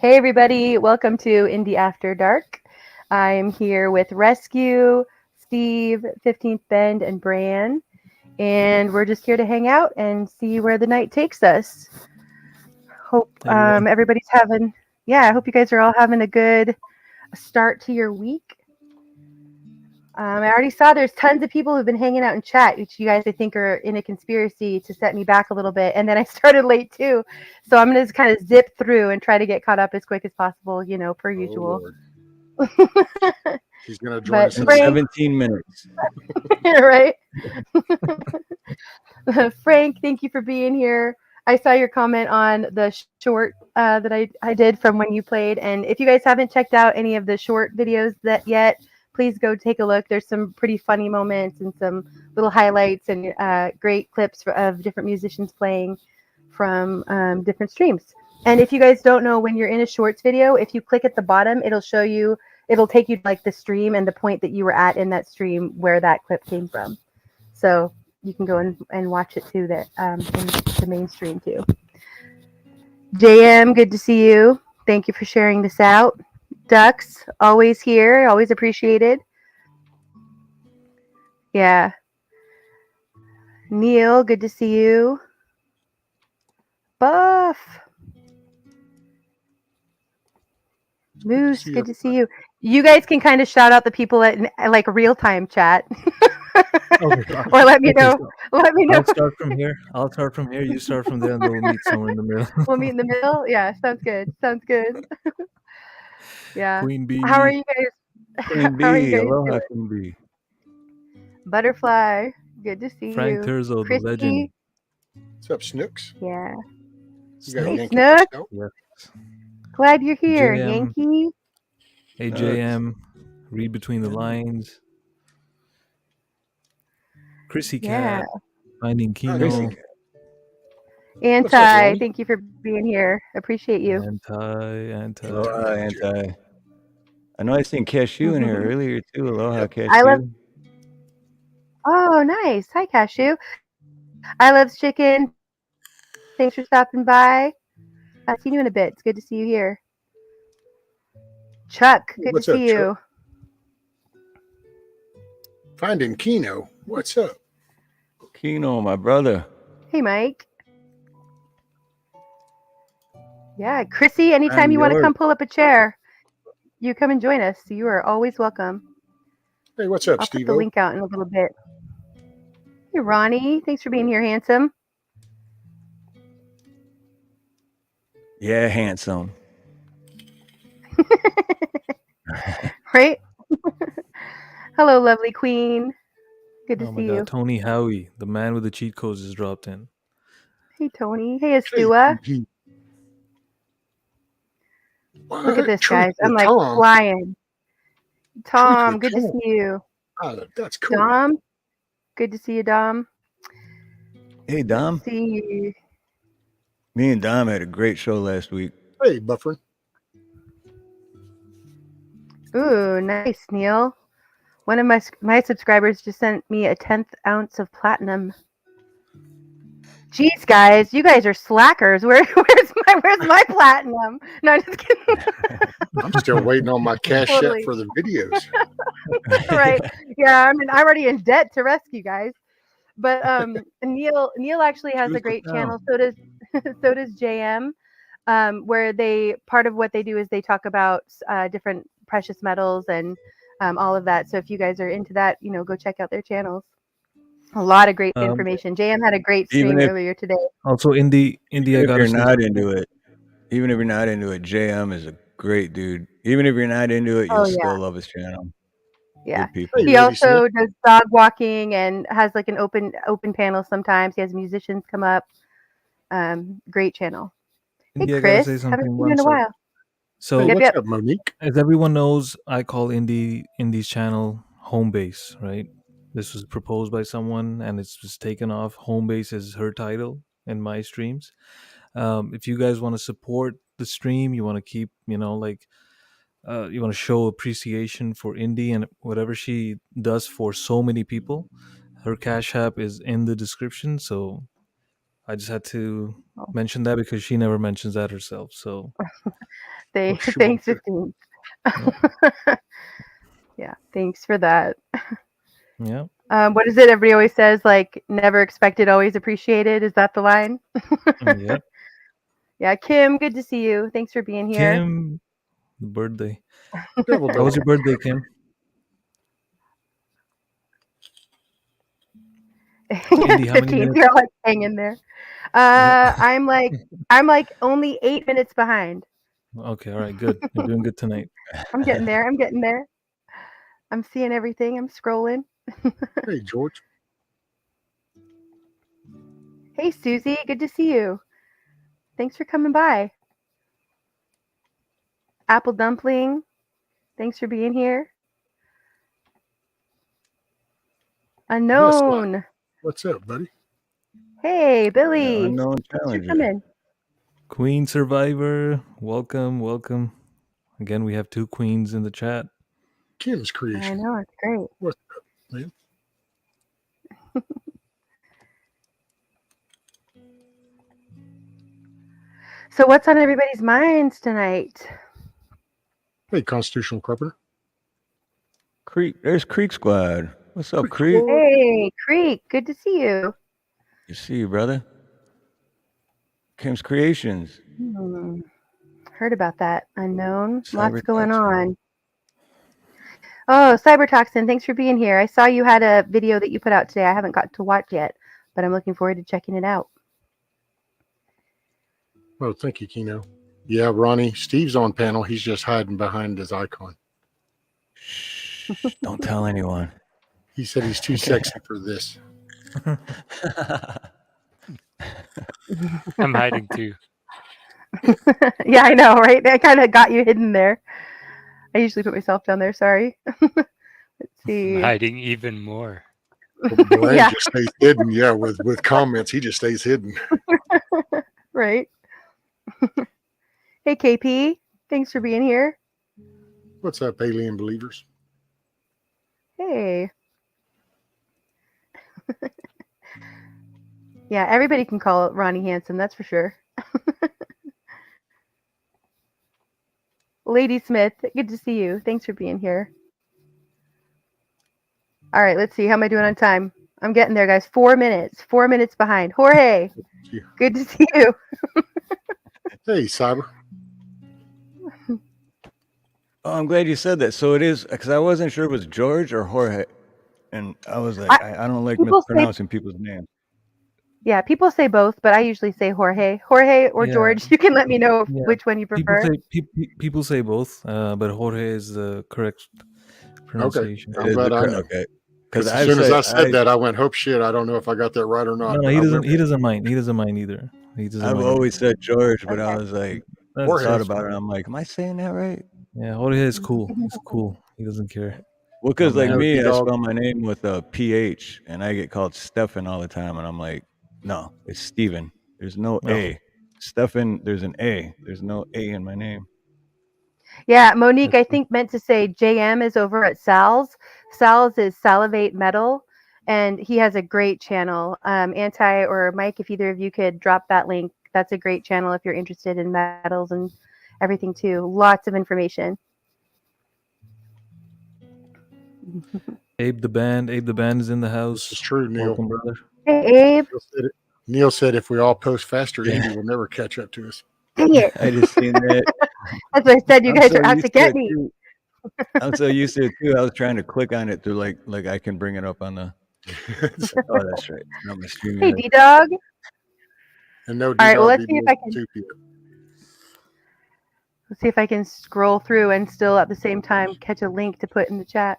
Hey, everybody. Welcome to Indy After Dark. I'm here with Rescue, Steve, 15th Bend, and Bran. And we're just here to hang out and see where the night takes us. Hope Everyone. everybody's having, I hope you guys are all having a good start to your week. I already saw there's tons of people who've been hanging out in chat, which you guys I think are in a conspiracy to set me back a little bit. And then I started late too, so I'm gonna just kind of zip through and try to get caught up as quick as possible, per usual. Lord. She's going to join But us in Frank, 17 minutes. right? Frank, thank you for being here. I saw your comment on the short that I did from when you played. And if you guys haven't checked out any of the short videos that yet, please go take a look. There's some pretty funny moments and some little highlights and great clips of different musicians playing from different streams. And if you guys don't know, when you're in a shorts video, if you click at the bottom, it'll take you to like the stream and the point that you were at in that stream where that clip came from. So you can go and watch it too in the main stream too. JM, good to see you. Thank you for sharing this out. Ducks, always here, always appreciated. Yeah. Neil, good to see you. Buff. Moose, good to see you. You guys can kind of shout out the people at like real time chat. Or let me know. Let me know. I'll start from here. You start from there, and then we'll meet somewhere in the middle. We'll meet in the middle. Yeah, sounds good. Yeah. Queen Bee. How are you guys? Queen How are you Bee. guys Aloha, doing? Queen Bee. Butterfly, good to see Frank you. Terzo, the Christy? legend. What's up, Snooks? Yeah. You got a Hey, Yankee Snook. Disco? Yes. Glad you're here, JM. Yankee. AJM. Read between the lines. Chrissy Cat. Finding Kino. Chrissy Cat. Anti, Lonnie? thank you for being here. Appreciate you. Anti. Aloha, Anti. I know I seen Cashew in here earlier too. Aloha, Cashew. I love. Oh, nice. Hi, Cashew. I love chicken. Thanks for stopping by. I'll see you in a bit. It's good to see you here. Chuck, good What's to up, see you. Chuck? Finding Kino. What's up? Kino, my brother. Hey, Mike. Yeah, Chrissy, anytime you want to come pull up a chair, you come and join us. You are always welcome. Hey, what's up, I'll Steve? put the link out in a little bit. Hey, Ronnie. Thanks for being here, handsome. Yeah, handsome. Right? Hello, lovely queen. Good to Oh see my God, you. Tony Howie, the man with the cheat codes, just dropped in. Hey, Tony. Hey, Astua. Look at this, guys. I'm like flying. Tom, good to see you. Oh, that's cool. Dom, good to see you, Dom. Hey, Dom. Let's see. Me and Dom had a great show last week. Hey, Buffer. Ooh, nice, Neil. One of my subscribers just sent me a 10th ounce of platinum. Jeez, guys, you guys are slackers. Where's my platinum? No, I'm just kidding. I'm still waiting on my CashApp for the videos. Right? Yeah, I mean, I'm already in debt to rescue, guys. But Neil actually has a great channel. So does JM, where part of what they do is they talk about different precious metals and all of that. So if you guys are into that, go check out their channels. A lot of great information. JM had a great stream earlier today. Also, Indy, Even if you're not into it, JM is a great dude. Even if you're not into it, you'll still love his channel. Yeah. Hey, he also does dog walking and has like an open panel sometimes. He has musicians come up. Great channel. Indy, hey, Chris. I gotta say Haven't something seen you in a while. So, hey, what's up, Monique? As everyone knows, I call Indy's channel Home Base, right? This was proposed by someone, and it's just taken off. Home Base is her title in my streams. If you guys want to support the stream, you want to keep, you want to show appreciation for Indy and whatever she does for so many people, her Cash App is in the description. So I just had to mention that because she never mentions that herself. So Thanks, 15. Yeah, thanks for that. Yeah. What is it? Everybody always says, like, never expected, always appreciated. Is that the line? Yep. Yeah, Kim, good to see you. Thanks for being here. Kim, the birthday. Devil How was your birthday, Kim? Indy, how many 15. minutes? You're like hang in there. Yeah. I'm like only 8 minutes behind. Okay, all right, good. You're doing good tonight. I'm getting there. I'm seeing everything. I'm scrolling. Hey, George. Hey, Susie, good to see you. Thanks for coming by. Apple Dumpling, thanks for being here. Unknown. What's up, buddy? Hey, Billy. Unknown Thanks for challenger. coming. Queen Survivor, welcome. Again, we have 2 queens in the chat. Kim's I creation. know, it's great. What's up, man? So what's on everybody's minds tonight? Hey, Constitutional Carpenter. There's Creek Squad. What's up, Creek Creek? Squad. Hey, Creek, good to see you. Good to see you, brother. Kim's Creations. Heard about that. Unknown. Lots Cyber going Toxin. on. Oh, Cybertoxin, thanks for being here. I saw you had a video that you put out today. I haven't got to watch yet, but I'm looking forward to checking it out. Oh, thank you, Kino. Yeah, Ronnie. Steve's on panel. He's just hiding behind his icon. Shh, don't tell anyone. He said he's too sexy for this. I'm hiding too. Yeah, I know, right? I kind of got you hidden there. I usually put myself down there. Sorry. Let's see. I'm hiding even more. Blaine Yeah. just stays hidden. Yeah, with comments, he just stays hidden. Right. Hey, KP. Thanks for being here. What's up, alien believers? Hey. Yeah, everybody can call it Ronnie Hansen, that's for sure. Lady Smith, good to see you. Thanks for being here. All right, let's see. How am I doing on time? I'm getting there, guys. 4 minutes. 4 minutes behind. Jorge, good to see you. Hey, Cyber. Oh, I'm glad you said that. So it is, because I wasn't sure if it was George or Jorge. And I was like, I don't like people mispronouncing people's names. Yeah, people say both, but I usually say Jorge. Jorge or Yeah. George. You can let me know Yeah. which one you prefer. People say both, but Jorge is the correct pronunciation. I'm glad I know. Okay. Because as soon as I said that, I went, "Hope shit! I don't know if I got that right or not." No, he doesn't. He doesn't mind. He doesn't mind either. I've always said George, but I Okay. was like, That's- thought about it. I'm like, am I saying that right? Yeah, Jorge is cool. He's cool. He doesn't care. Well, because like man. me, I Dog. spell my name with a PH, and I get called Stefan all the time, and I'm like, no, it's Steven. There's no A. Stefan, there's an A. There's no A in my name. Yeah, Monique, I think meant to say JM is over at Sal's. Sal's is Salivate Metal, and he has a great channel. Anti or Mike, if either of you could drop that link, that's a great channel if you're interested in metals and everything too. Lots of information. Abe the band is in the house. This is true, Neil. Welcome, brother. Hey, Abe. Neil said if we all post faster, Indy will never catch up to us. Dang it. I just seen that. That's what I said. You guys are out to get me. I'm so used to it too. I was trying to click on it to like I can bring it up on the. Oh, that's right. Not my stream. Hey, D-Dog. And no, All right, well, let's see if I can. 2 p.m. Let's see if I can scroll through and still at the same time catch a link to put in the chat.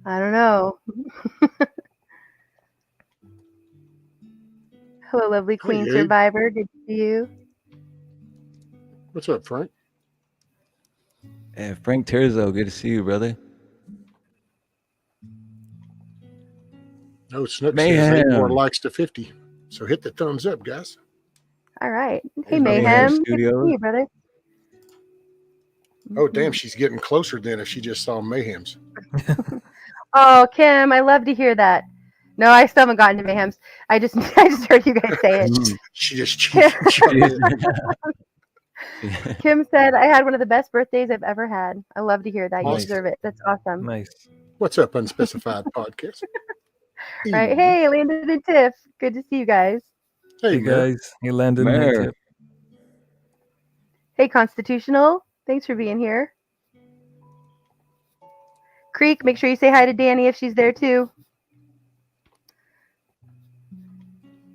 I don't know. Hello, lovely Queen Abe. Survivor. Good to see you. What's up, Frank? Hey, Frank Terzo, good to see you, brother. No, Snook Mayhem. says 8 more likes to 50. So hit the thumbs up, guys. All right. Hey, Mayhem Mayhem. Good to Studios. see you, brother. Oh, damn, she's getting closer than if she just saw Mayhem's. Oh, Kim, I love to hear that. No, I still haven't gotten to Mayhem's. I just heard you guys say it. She just cheated. Kim said, I had one of the best birthdays I've ever had. I love to hear that. You Nice. deserve it. That's awesome. Nice. What's up, Unspecified Podcast? Right. Hey, Landon and Tiff. Good to see you guys. Hey Mayor. guys. Hey Landon. Hey Mayor. Tip. Hey, Constitutional. Thanks for being here. Creek, make sure you say hi to Danny if she's there too.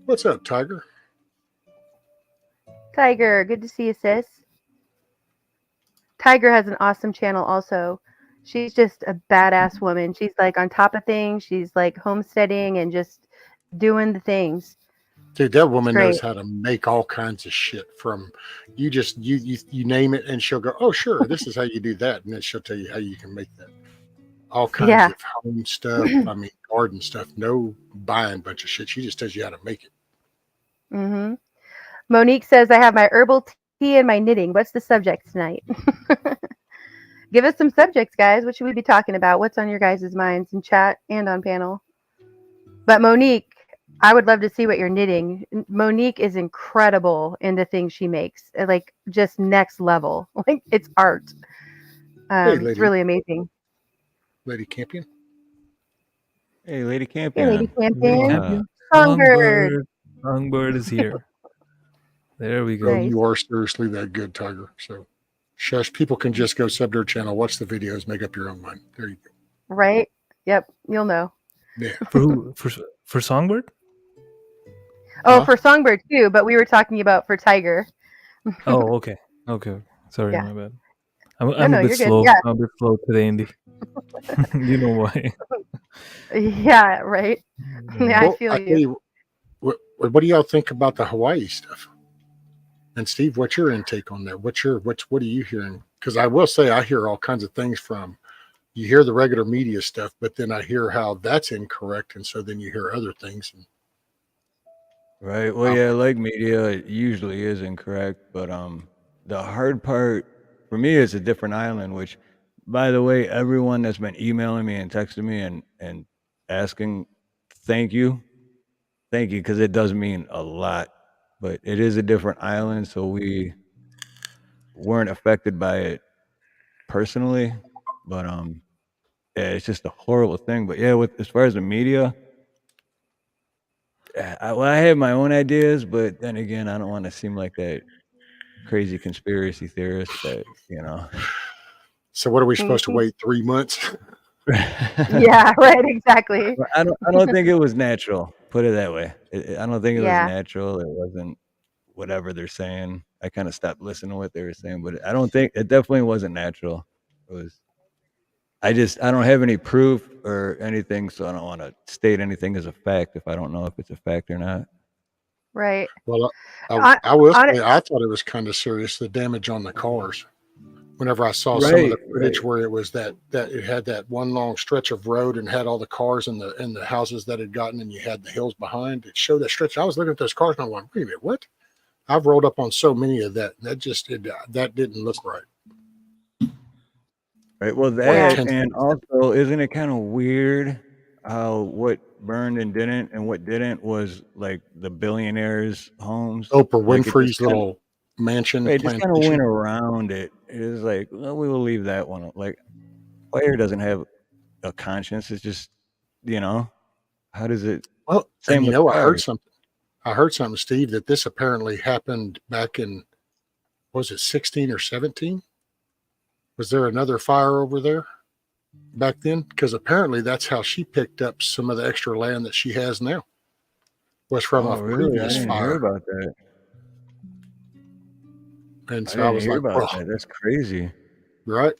What's up, Tiger? Tiger, good to see you, sis. Tiger has an awesome channel also. She's just a badass woman. She's like on top of things. She's like homesteading and just doing the things. Dude, that woman Great. knows how to make all kinds of shit from you just you name it and she'll go, oh sure, this is how you do that. And then she'll tell you how you can make that. All kinds Yeah. of home stuff. I mean garden stuff. No buying a bunch of shit. She just tells you how to make it. Mm-hmm. Monique says, I have my herbal tea and my knitting. What's the subject tonight? Give us some subjects, guys. What should we be talking about? What's on your guys' minds in chat and on panel? But Monique, I would love to see what you're knitting. Monique is incredible in the things she makes. Like just next level. Like it's art. Hey, lady. It's really amazing. Lady Campion. Hey, Lady Hey, Campion. Lady Campion. Campion. Songbird. Songbird is here. There we go. Bro, Nice. you are seriously that good, Tiger. So shush, people can just go sub their channel, watch the videos, make up your own mind. There you go. Right? Yep. You'll know. Yeah. For who? For Songbird? Oh, Huh? for Songbird too, but we were talking about for Tiger. Oh, okay. Okay. Sorry, Yeah. my bad. I'm No, a bit you're good. slow. Yeah. I'm a bit slow today, Indy. You know why? Yeah, right. Yeah, I Well, feel I you. tell you, what do y'all think about the Hawaii stuff? And Steve, what's your intake on that? What are you hearing? Because I will say I hear all kinds of things from you hear the regular media stuff, but then I hear how that's incorrect, and so then you hear other things. And Right. Well, yeah, like media, it usually is incorrect, but the hard part for me is a different island. Which, by the way, everyone that's been emailing me and texting me and asking, thank you, because it does mean a lot. But it is a different island, so we weren't affected by it personally. But yeah, it's just a horrible thing. But yeah, with as far as the media. I have my own ideas, but then again, I don't want to seem like that crazy conspiracy theorist that, you know. so, what are we supposed to wait 3 months? Yeah, right, exactly. I don't think it was natural. Put it that way. I don't think it was Yeah. natural. It wasn't whatever they're saying. I kind of stopped listening to what they were saying, but I don't think it definitely wasn't natural. It was. I don't have any proof or anything, so I don't want to state anything as a fact if I don't know if it's a fact or not. Right. Well, I- I will on say I thought it was kind of serious, the damage on the cars. Whenever I saw some of the Right, footage right. where it was that it had that one long stretch of road and had all the cars and the houses that had gotten, and you had the hills behind, it showed that stretch. I was looking at those cars and I went, wait a minute, what? I've rolled up on so many of that. That just that didn't look right. Right. Well, Yeah. that and also, isn't it kind of weird how what burned and didn't, and what didn't was like the billionaires' homes. Oprah Like, it just Winfrey's kinda, little mansion right, it just kind of plantation. went around it. It was like, well, we will leave that one. Like, fire doesn't have a conscience. It's just, you know, how does it? Well, Same and you with know, I heard cars. something. I heard something, Steve, that this apparently happened back in, was it 16 or 17? Was there another fire over there back then? Because apparently that's how she picked up some of the extra land that she has now. Was from Oh, a really? I previous didn't hear fire. about that. And I so I didn't was hear like, about well, that. That's crazy. right?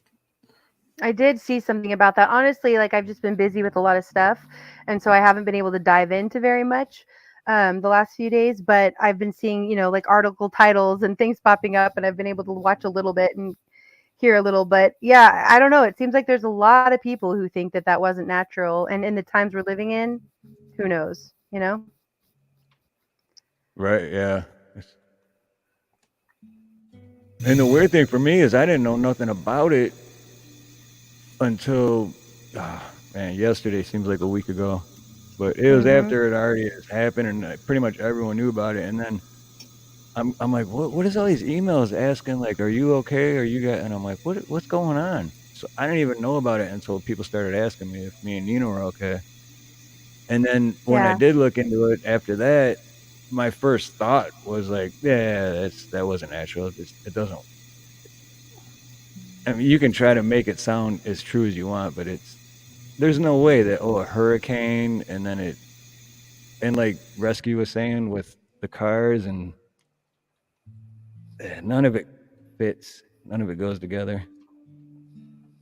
I did see something about that. Honestly, like I've just been busy with a lot of stuff, and so I haven't been able to dive into very much the last few days. But I've been seeing, like article titles and things popping up, and I've been able to watch a little bit and hear a little. But yeah, I don't know. It seems like there's a lot of people who think that that wasn't natural, and in the times we're living in, who knows? Right. Yeah. And the weird thing for me is I didn't know nothing about it until, man, yesterday seems like a week ago. But it was Mhm. after it already has happened, and pretty much everyone knew about it. And then I'm like, what is all these emails asking? Like, are you okay? Are you got? And I'm like, what's going on? So I didn't even know about it until people started asking me if me and Nina were okay. And then when I Yeah. did look into it after that, my first thought was like, yeah, that wasn't natural. It doesn't. I mean, you can try to make it sound as true as you want, but there's no way that a hurricane and then like Rescue was saying with the cars and none of it fits. None of it goes together.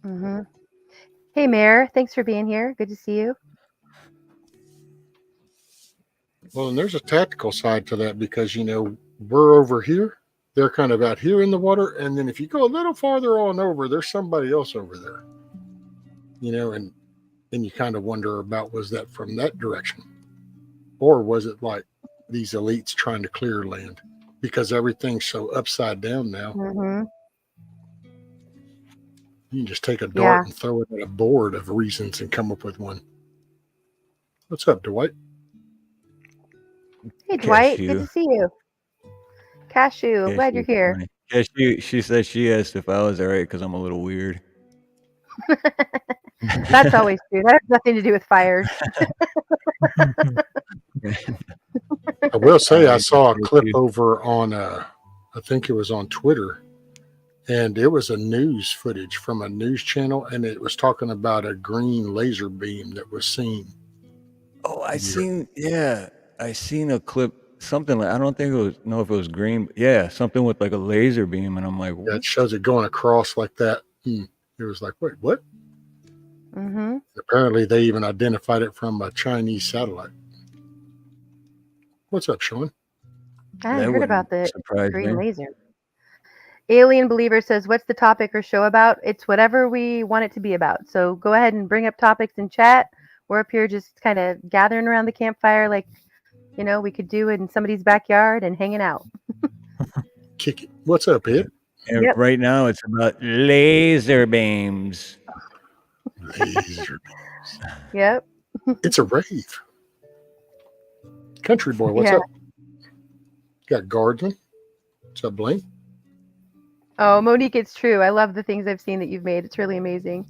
hmm Hey, Mayor. Thanks for being here. Good to see you. Well, and there's a tactical side to that because, we're over here. They're kind of out here in the water. And then if you go a little farther on over, there's somebody else over there, and then you kind of wonder about, was that from that direction? Or was it like these elites trying to clear land? Because everything's so upside down now. hmm You can just take a Yeah. dart and throw it at a board of reasons and come up with one. What's up, Dwight? Hey, Dwight. Good Cashew. to see you. Cashew. I'm glad you're Cashew's here. funny. Cashew, she said she asked if I was all right because I'm a little weird. That's always true. That has nothing to do with fires. I will say I Alright, saw a thank clip you. over on, I think it was on Twitter, and it was a news footage from a news channel, and it was talking about a green laser beam that was seen. Oh, I here. seen a clip, something like I don't think know if it was green, but yeah, something with like a laser beam, and I'm like, Yeah, what? it shows it going across like that. It was like, wait, what? hmm Apparently, they even identified it from a Chinese satellite. What's up, Sean? I hadn't That heard wouldn't about the surprise green me. laser. Alien Believer says, what's the topic or show about? It's whatever we want it to be about. So go ahead and bring up topics in chat. We're up here just kind of gathering around the campfire like, we could do in somebody's backyard and hanging out. Kick it. What's up, Ed? And Yep. right now it's about laser beams. Laser. Yep. It's a rave. Country boy, what's Yeah. up? Got Guardsman. What's up, Blaine? Oh, Monique, it's true. I love the things I've seen that you've made. It's really amazing.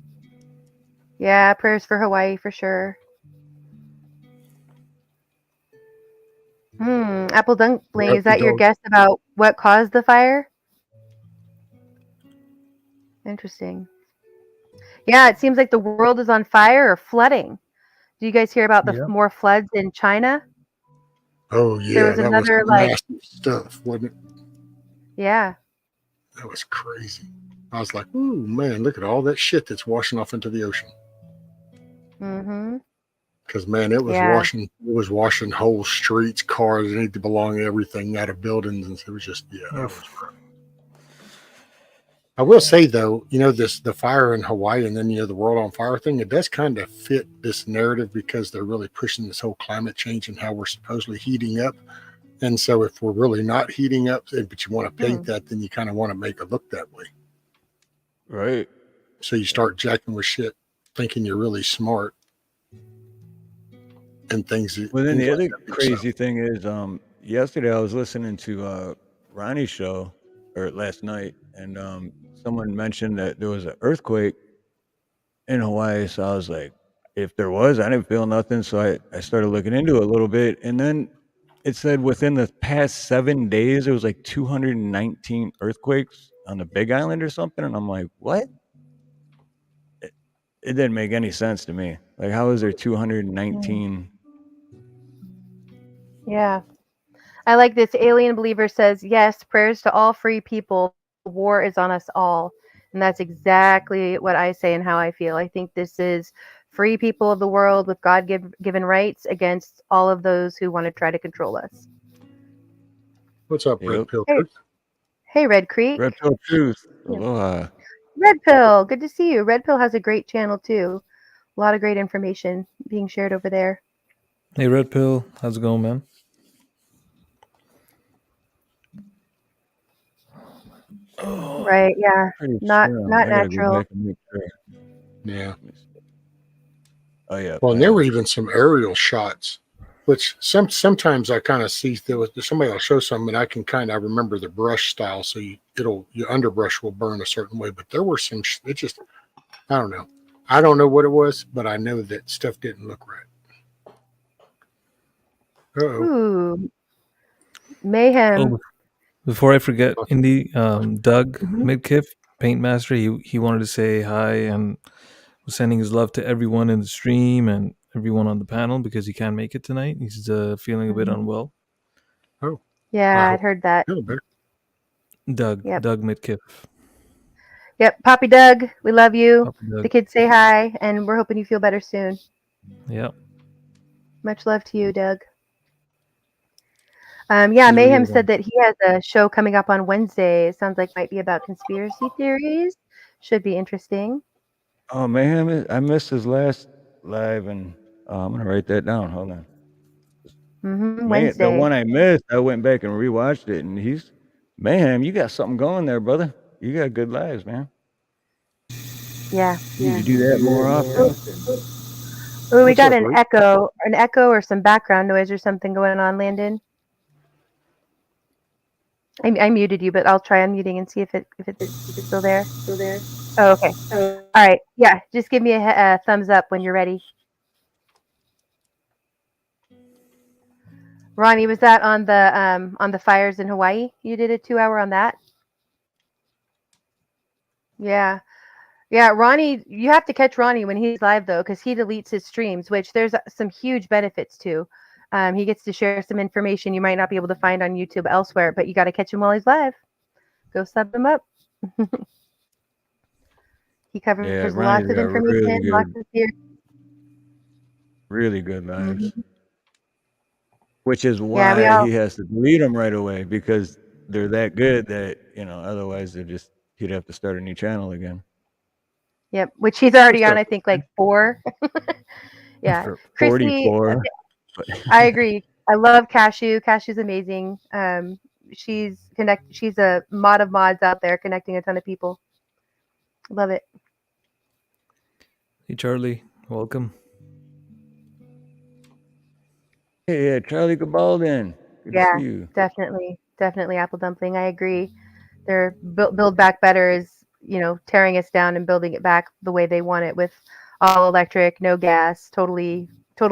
Yeah, prayers for Hawaii for sure. Apple Dumpling, is that your guess about what caused the fire? Interesting. Yeah, it seems like the world is on fire or flooding. Do you guys hear about the Yeah. more floods in China? Oh, There yeah. was That was another nasty stuff, wasn't it? yeah. That was crazy. I was like, ooh, man, look at all that shit that's washing off into the ocean. Mm-hmm. Because, man, it was washing whole streets, cars, it didn't belong everything out of buildings. And it was just, that was rough. I will say, though, the fire in Hawaii and then, the world on fire thing, it does kind of fit this narrative because they're really pushing this whole climate change and how we're supposedly heating up. And so if we're really not heating up, but you want to paint that, then you kind of want to make it look that way. Right. So you start jacking with shit, thinking you're really smart. And things. Well, then the other crazy thing is, yesterday I was listening to Ronnie's show, or last night, and someone mentioned that there was an earthquake in Hawaii. So I was like, if there was, I didn't feel nothing. So I started looking into it a little bit, and then it said within the past 7 days there was like 219 earthquakes on the Big Island or something, and I'm like, what? It didn't make any sense to me. Like, how is there 219? Yeah. I like this. Alien Believer says, yes, prayers to all free people. War is on us all. And that's exactly what I say and how I feel. I think this is free people of the world with God given rights against all of those who want to try to control us. What's up, Red Pill? Hey, Red Creek. Red Pill Truth. Aloha. Red Pill. Good to see you. Red Pill has a great channel too. A lot of great information being shared over there. Hey, Red Pill. How's it going, man? Right, yeah. Not natural. Yeah. Oh, yeah. Well, and there were even some aerial shots Which sometimes I kind of see somebody will show something and I can kind of remember the brush style, so your underbrush will burn a certain way. But there were some it just I don't know. I don't know what it was, but I know that stuff didn't look right. Uh-oh. Ooh, mayhem. Oh, before I forget, Indy, Doug Mhm. Midkiff, Paint Master, he wanted to say hi and was sending his love to everyone in the stream and everyone on the panel because he can't make it tonight. He's feeling a bit Mhm. unwell. Oh, Yeah, I I'd hope heard that. feel better. Doug Yep. Midkiff. Yep. Poppy Doug, we love you. Papa Doug. The kids say hi, and we're hoping you feel better soon. Yep. Much love to you, Doug. Yeah, Mayhem said that he has a show coming up on Wednesday. It sounds like might be about conspiracy theories. Should be interesting. Oh, Mayhem, I missed his last live, and I'm gonna write that down. Hold on. Man, the Wednesday. one I missed, I went back and rewatched it, and Mayhem, you got something going there, brother. You got good lives, man. Yeah. You need to do that more often. Oh, we What's got up, an Lee? echo or some background noise or something going on, Landon. I muted you, but I'll try unmuting and see if it's still there. Oh, okay. All right. Yeah, just give me a thumbs up when you're ready. Ronnie, was that on the fires in Hawaii? You did a 2-hour on that? Yeah. Yeah, Ronnie, you have to catch Ronnie when he's live though, because he deletes his streams, which there's some huge benefits to. He gets to share some information you might not be able to find on YouTube elsewhere, but you got to catch him while he's live. Go sub him up. He covers Ronnie's lots of got information, lots of theory. really good lives. Mhm. Which is Yeah, why he has to delete them right away, because they're that good that, otherwise he'd have to start a new channel again. Yep, which he's already What's on, up? I think, like 4. Yeah, For Chrissy, 44. I agree. I love Cashew. Cashew's amazing. She's a mod of mods out there connecting a ton of people. Love it. Hey, Charlie. Welcome. Hey, Charlie Gabaldon. Good to see you. Definitely Apple Dumpling. I agree. Their build back better is, tearing us down and building it back the way they want it, with all electric, no gas, total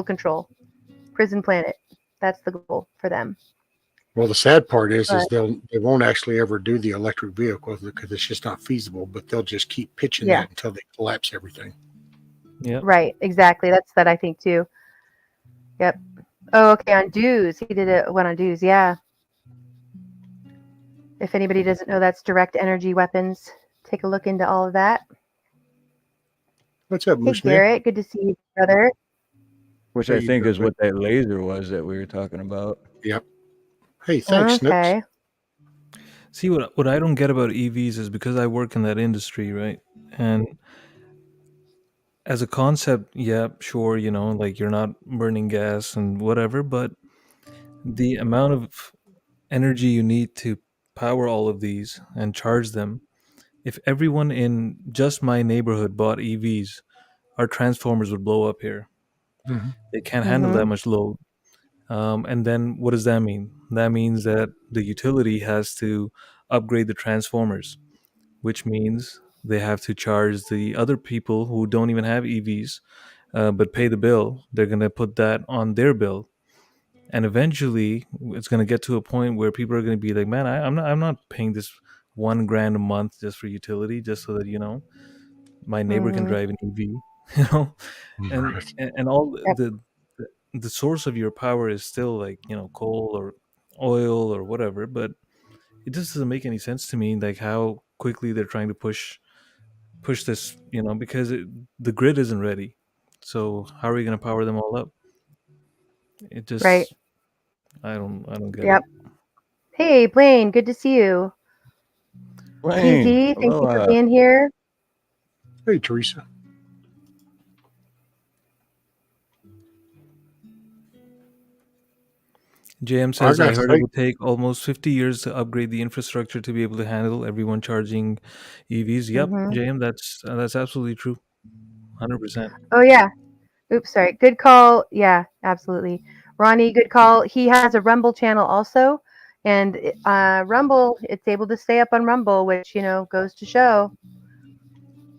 control. Prison Planet. That's the goal for them. Well, the sad part is But, they won't actually ever do the electric vehicles because it's just not feasible. But they'll just keep pitching that until they collapse everything. Yeah. Right. Exactly. That's that I think too. Yep. Oh, okay. On dues, he did one on dues. Yeah. If anybody doesn't know, that's direct energy weapons. Take a look into all of that. What's up, Hey, Moose Man? Garrett. Good to see you, brother. Which There I you think go, is what that laser was that we were talking about. Yep. Hey, thanks, Snips. Okay. See, what I don't get about EVs is because I work in that industry, right? And as a concept, yeah, sure, like you're not burning gas and whatever, but the amount of energy you need to power all of these and charge them, if everyone in just my neighborhood bought EVs, our transformers would blow up here. Mhm. They can't handle that much load. And then what does that mean? That means that the utility has to upgrade the transformers, which means they have to charge the other people who don't even have EVs, but pay the bill. They're going to put that on their bill. And eventually it's going to get to a point where people are going to be like, man, I'm not paying this $1,000 a month just for utility, just so that, my neighbor can drive an EV, and, Right. and all Yep. the source of your power is still like, coal or oil or whatever, but it just doesn't make any sense to me, like how quickly they're trying to push this, because the grid isn't ready. So how are we going to power them all up? It just, Right. I don't get Yep. it. Hey, Blaine. Good to see you. Blaine, PZ, thank you for aloha. being here. Hey, Teresa. JM says, I heard it would take almost 50 years to upgrade the infrastructure to be able to handle everyone charging EVs. Yep, JM, that's absolutely true. 100%. Oh yeah. Oops, sorry. Good call. Yeah, absolutely. Ronnie, good call. He has a Rumble channel also, and Rumble, it's able to stay up on Rumble, which goes to show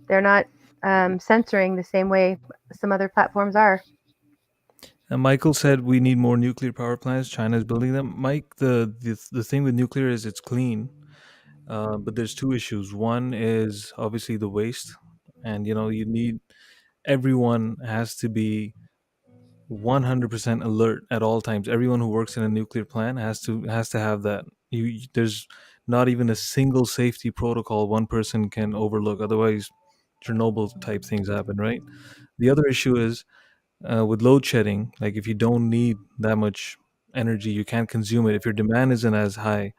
they're not censoring the same way some other platforms are. And Michael said we need more nuclear power plants. China's building them. Mike, the thing with nuclear is it's clean, but there's two issues. One is obviously the waste, and you need everyone has to be 100% alert at all times. Everyone who works in a nuclear plant has to have that. There's not even a single safety protocol one person can overlook. Otherwise, Chernobyl type things happen, right? The other issue is with load shedding. Like if you don't need that much energy, you can't consume it. If your demand isn't as high,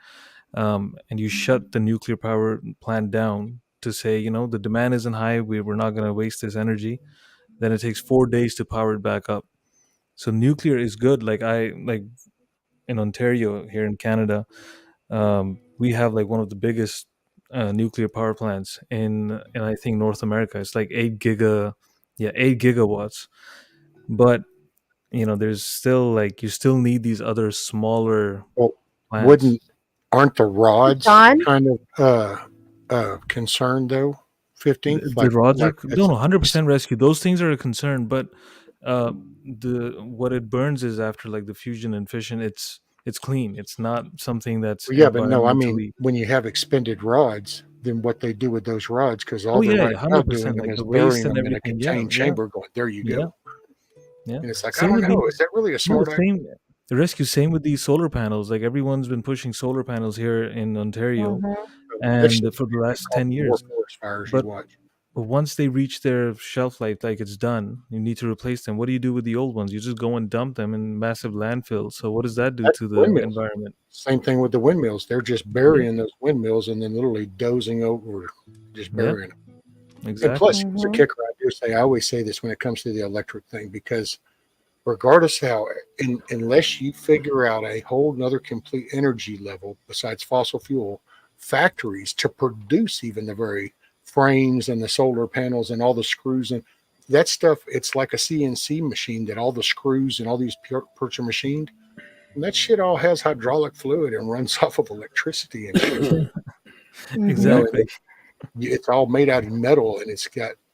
and you shut the nuclear power plant down to say, the demand isn't high, we're not going to waste this energy, then it takes 4 days to power it back up. So nuclear is good. Like in Ontario here in Canada, we have like one of the biggest nuclear power plants in I think North America. It's like 8 gigawatts. But there's still like you still need these other smaller Well, plants. aren't the rods John? kind of concerned though? 15th, The rods are it's 100% rescue. Those things are a concern, but the what it burns is after like the fusion and fission. It's clean. It's not something that's yeah, but no, I mean environmentally. when you have expended rods, then what they do with those rods, because all Oh they're yeah, right now 100%. doing them Like is the waste burying and them in a everything. Yeah, contained yeah, chamber, going there you yeah, go, yeah. and it's like I Same don't with know, the is that really a no, smart idea? same the rescue. Same with these solar panels. Like everyone's been pushing solar panels here in Ontario, Mhm. and Especially for the if you last call 10 more years. forest fires you But watch. But once they reach their shelf life, like it's done, you need to replace them. What do you do with the old ones? You just go and dump them in massive landfills. So what does that do That's to the windmills. environment? Same thing with the windmills. They're just Yeah, burying those windmills and then literally dozing over, just yeah, burying them. And exactly. plus, here's a Mhm. kicker. I always say this when it comes to the electric thing, because regardless how, unless you figure out a whole nother complete energy level besides fossil fuel factories to produce even the very frames and the solar panels and all the screws and that stuff, it's like a CNC machine that all the screws and all these parts are machined. And that shit all has hydraulic fluid and runs off of electricity and shit. Mhm. Exactly. It's all made out of metal and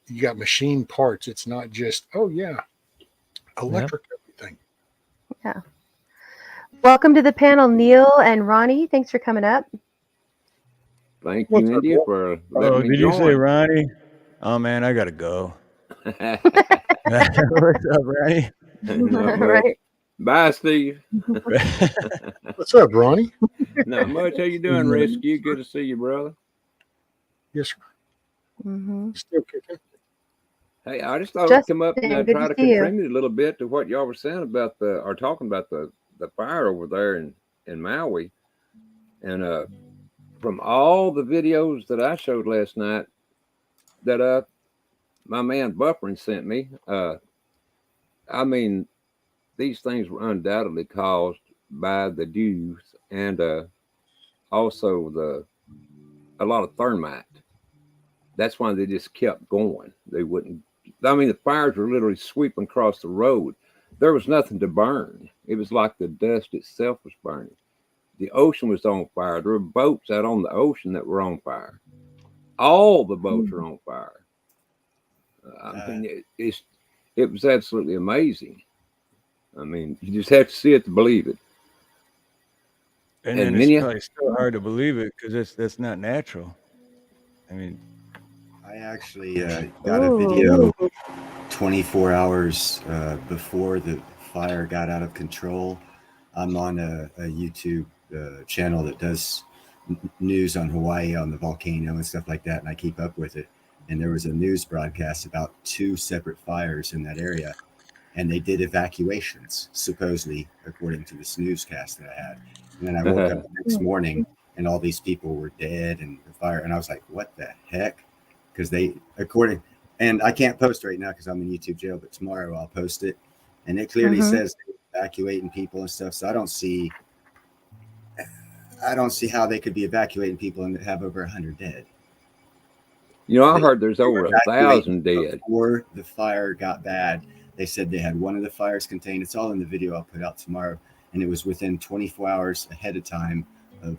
you got machine parts. It's not just Yeah. electric everything. Yeah. Welcome to the panel, Neil and Ronnie. Thanks for coming up. Thank What's you, up, Indy, Will? for Oh, letting me did you say join. Ronnie? Oh man, I gotta go. What's up, Ronnie? Not much. Right. Bye, Steve. What's up, Ronnie? Not much. How you doing, Rescue? Good to see you, brother. Yes, sir. Mhm. Still kicking. Hey, I just thought I'd Justin, come up and good try to to see you. contribute a little bit to what y'all were saying about talking about the fire over there in Maui. And from all the videos that I showed last night that my man Buffering sent me, I mean, these things were undoubtedly caused by the dews and also a lot of thermite. That's why they just kept going. They wouldn't. I mean, the fires were literally sweeping across the road. There was nothing to burn. It was like the dust itself was burning. The ocean was on fire. There were boats out on the ocean that were on fire. All the boats were on fire. I mean, it was absolutely amazing. I mean, you just have to see it to believe it. And And then it's many, probably still hard to believe it because that's not natural. I mean, I actually got a video 24 hours before the fire got out of control. I'm on a YouTube channel that does news on Hawaii, on the volcano and stuff like that, and I keep up with it. And there was a news broadcast about 2 separate fires in that area, and they did evacuations, supposedly, according to this newscast that I had. And then I woke up the next morning, and all these people were dead, and the fire, and I was like, "What the heck?" Because and I can't post right now because I'm in YouTube jail, but tomorrow I'll post it, and it clearly says evacuating people and stuff. So I don't see how they could be evacuating people and have over 100 dead. I heard there's over 1,000 dead before the fire got bad. They said they had one of the fires contained. It's all in the video I'll put out tomorrow, and it was within 24 hours ahead of time of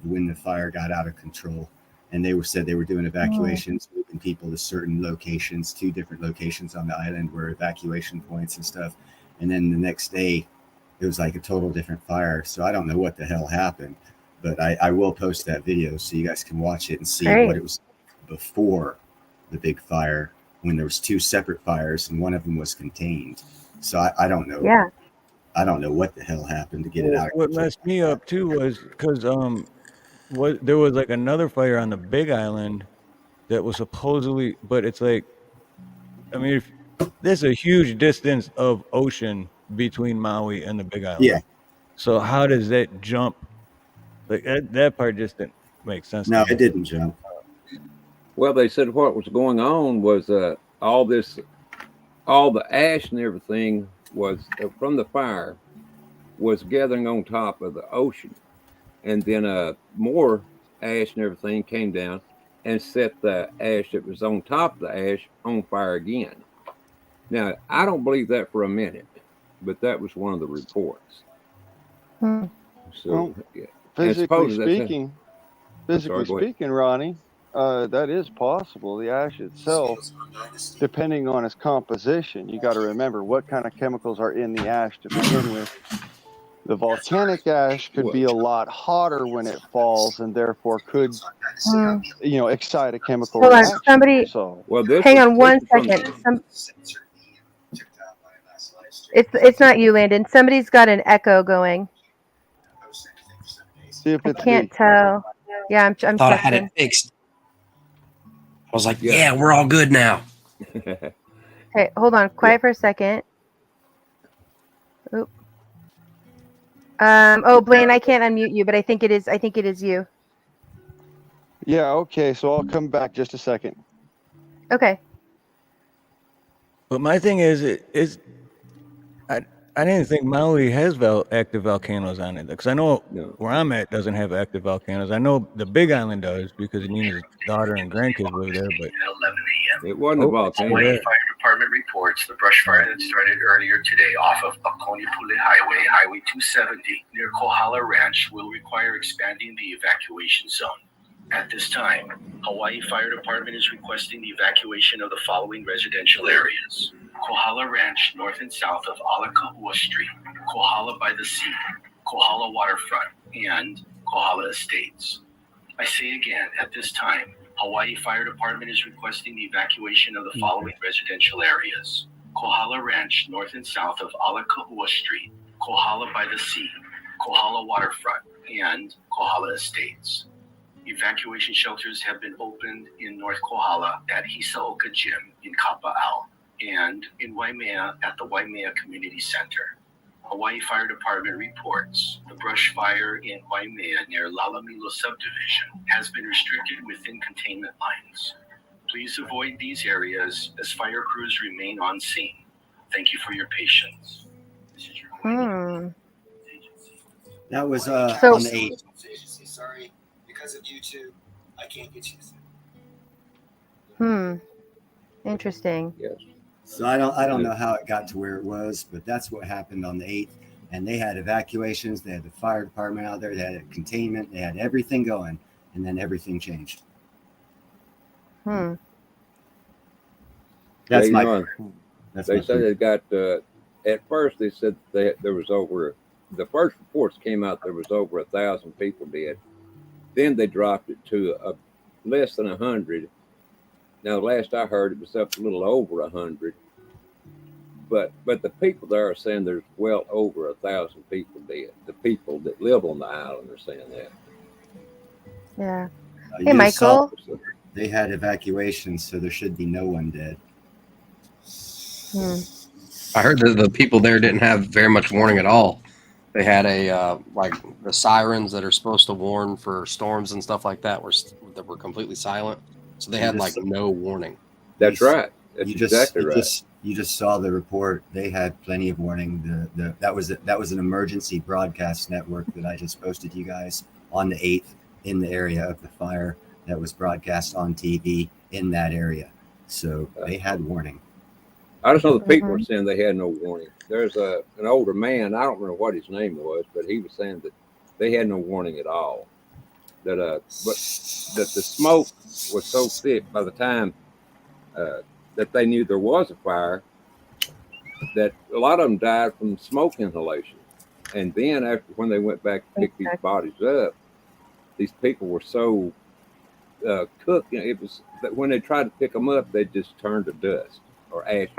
when the fire got out of control. And they said they were doing evacuations, moving people to certain locations, 2 different locations on the island were evacuation points and stuff. And then the next day, it was like a total different fire. So I don't know what the hell happened, but I will post that video so you guys can watch it and see what it was before the big fire, when there was 2 separate fires and one of them was contained. So I don't know. Yeah. I don't know what the hell happened to get it out. What messed me up too was because there was like another fire on the Big Island that was supposedly, but it's like, I mean, there's a huge distance of ocean between Maui and the Big Island. Yeah. So how does that jump? Like that part just didn't make sense. No, it didn't jump. Well, they said what was going on was all the ash and everything was from the fire was gathering on top of the ocean, and then more ash and everything came down and set the ash that was on top of the ash on fire again. Now, I don't believe that for a minute, but that was one of the reports. So, Well, yeah. physically speaking, Ronnie, that is possible. The ash itself, depending on its composition, you got to remember what kind of chemicals are in the ash to begin with. The volcanic ash could be a lot hotter when it falls, and therefore could, excite a chemical reaction. Somebody. So, hang on one second. It's not you, Landon. Somebody's got an echo going. See if I can't tell. Yeah, I'm thought I had it fixed. I was like, yeah, we're all good now. Okay, hold on. Quiet for a second. Oop. Blaine, I can't unmute you, but I think it is you. Yeah, okay, so I'll come back just a second. Okay. But my thing is I didn't think Maui has active volcanoes on it, because I know where I'm at doesn't have active volcanoes. I know the Big Island does because Nina's daughter and grandkids live there. But at 11 a.m. It wasn't a volcano. Hawaii Fire Department reports the brush fire that started earlier today off of Pakonipule Highway, Highway 270 near Kohala Ranch will require expanding the evacuation zone. At this time, Hawaii Fire Department is requesting the evacuation of the following residential areas: Kohala Ranch, north and south of Alakahua Street, Kohala by the Sea, Kohala Waterfront, and Kohala Estates. I say again, at this time, Hawaii Fire Department is requesting the evacuation of the following residential areas: Kohala Ranch, north and south of Alakahua Street, Kohala by the Sea, Kohala Waterfront, and Kohala Estates. Evacuation shelters have been opened in North Kohala at Hisaoka Gym in Kapa'au and in Waimea at the Waimea Community Center. Hawaii Fire Department reports the brush fire in Waimea near Lalamilo subdivision has been restricted within containment lines. Please avoid these areas as fire crews remain on scene. Thank you for your patience. That was on the 8th. Sorry, because of YouTube, I can't get you. Interesting. Yes. So I don't know how it got to where it was, but that's what happened on the 8th. And they had evacuations, they had the fire department out there, they had containment, they had everything going, and then everything changed. That's they said they got at first they said there was over, the first reports came out there was over 1,000 people dead. Then they dropped it to less than 100. Now, last I heard, it was up a little over 100. But the people there are saying there's well over 1,000 people dead. The people that live on the island are saying that. Yeah. Hey, Michael. They had evacuations, so there should be no one dead. I heard that the people there didn't have very much warning at all. They had like the sirens that are supposed to warn for storms and stuff like that were completely silent. So they had like no warning. That's right. That's exactly right. You just saw the report. They had plenty of warning. That was an emergency broadcast network that I just posted to you guys on the 8th in the area of the fire that was broadcast on TV in that area. So they had warning. I just know the people were Mhm. saying they had no warning. There's an older man. I don't remember what his name was, but he was saying that they had no warning at all. But that the smoke was so thick by the time that they knew there was a fire, that a lot of them died from smoke inhalation. And then after when they went back to pick these bodies up, these people were so cooked. It was that when they tried to pick them up, they just turned to dust or ashes.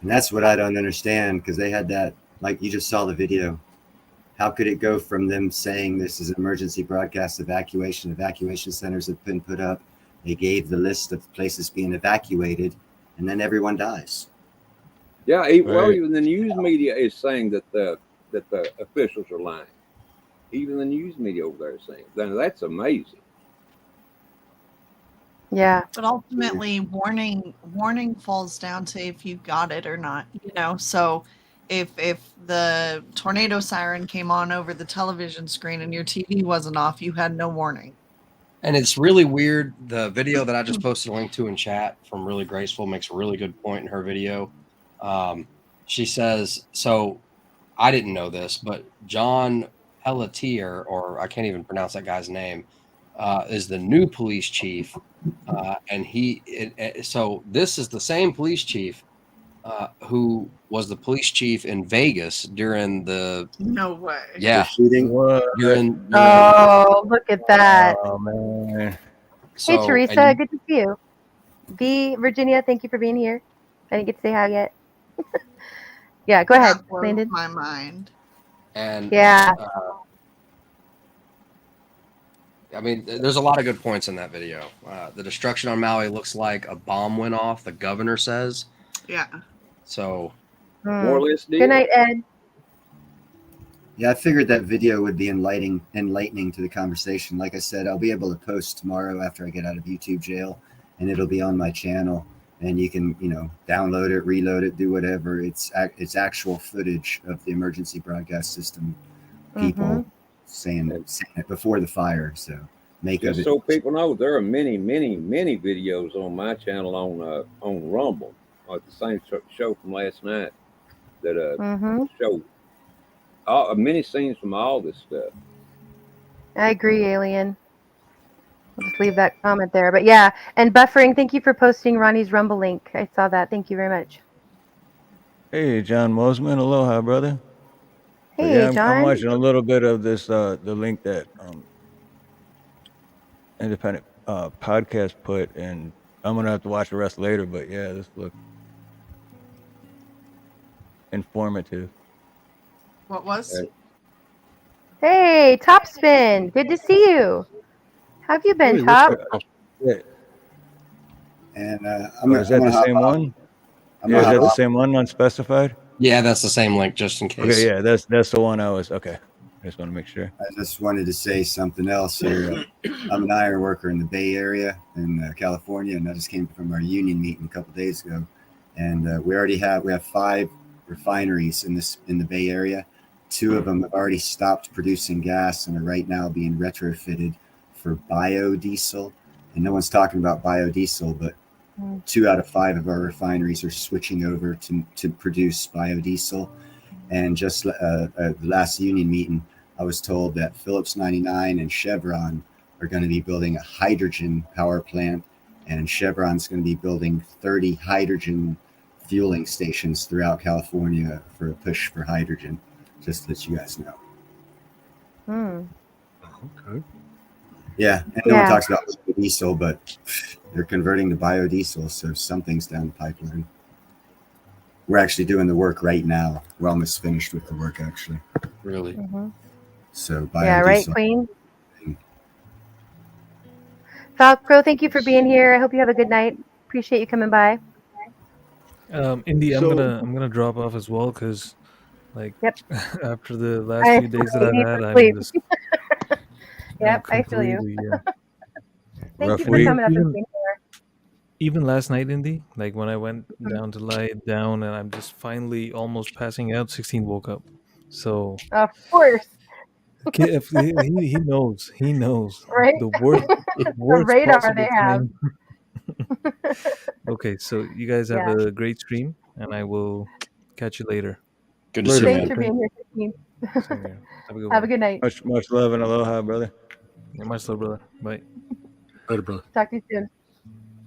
And that's what I don't understand, because they had that, like you just saw the video. How could it go from them saying this is an emergency broadcast evacuation centers have been put up, they gave the list of places being evacuated, and then everyone dies? Yeah, well, even the news media is saying that the officials are lying. Even the news media over there is saying that's amazing. Yeah. But ultimately, warning falls down to if you got it or not. So if the tornado siren came on over the television screen and your TV wasn't off, you had no warning. And it's really weird. The video that I just posted a link to in chat from Really Graceful makes a really good point in her video. She says, so I didn't know this, but John Pelletier, or I can't even pronounce that guy's name, is the new police chief. And so this is the same police chief who was the police chief in Vegas during the No way. Yeah. shooting. During Oh, look at that. Oh man. Hey, Teresa, good to see you. V, Virginia, thank you for being here. I didn't get to say hi yet. Yeah, go ahead, That blows Landon. my mind. And yeah, I mean, there's a lot of good points in that video. The destruction on Maui looks like a bomb went off, the governor says. Yeah. So, more or less. Good night, Ed. Yeah, I figured that video would be enlightening to the conversation. Like I said, I'll be able to post tomorrow after I get out of YouTube jail, and it'll be on my channel. And you can, download it, reload it, do whatever. It's actual footage of the emergency broadcast system people saying it before the fire. So just so people know, there are many videos on my channel on Rumble, like the same show from last night that show many scenes from all this stuff. I agree, Alien. I'll just leave that comment there. But yeah, and buffering, thank you for posting Ronnie's Rumble link. I saw that. Thank you very much. Hey, John Mosman. Aloha, brother. Hey, John. I'm watching a little bit of this, the link that Independent Podcast put, and I'm going to have to watch the rest later. But yeah, this looks informative. What was? Hey, Topspin. Good to see you. How have you been, Top? Yeah. And is that the same one? Yeah, is that the same one, unspecified? Yeah, that's the same link, just in case. Okay, yeah, that's the one I was. Okay, I just want to make sure. I just wanted to say something else here. I'm an iron worker in the Bay Area in California, and I just came from our union meeting a couple days ago. And we have 5 refineries in the Bay Area. 2 of them have already stopped producing gas and are right now being retrofitted for biodiesel. And no one's talking about biodiesel, but 2 out of 5 of our refineries are switching over to produce biodiesel. And just the last union meeting, I was told that Phillips 99 and Chevron are going to be building a hydrogen power plant, and Chevron's going to be building 30 hydrogen fueling stations throughout California for a push for hydrogen. Just to let you guys know. Okay. Yeah, and no one talks about diesel, but they're converting to biodiesel, so something's down the pipeline. We're actually doing the work right now. We're almost finished with the work, actually. Really? So biodiesel. Yeah, right, Queen? Falco, thank you for being here. I hope you have a good night. Appreciate you coming by. Indy, I'm gonna drop off as well, because after the last few days that I've had, I'm just I feel you. Thank you for week. coming up and being here. Even last night, Indy, like when I went down to lie down and I'm just finally almost passing out, 16 woke up. So of course. he knows. He knows. Right? The worst the radar they have. Okay, so you guys have Yeah. a great stream, and I will catch you later. Good to Later, see you, Thanks man. for being here, Christine. Same here. Have a good Have one. a good night. Much love and aloha, brother. Yeah, much love, brother. Bye. later, brother. Talk to you soon.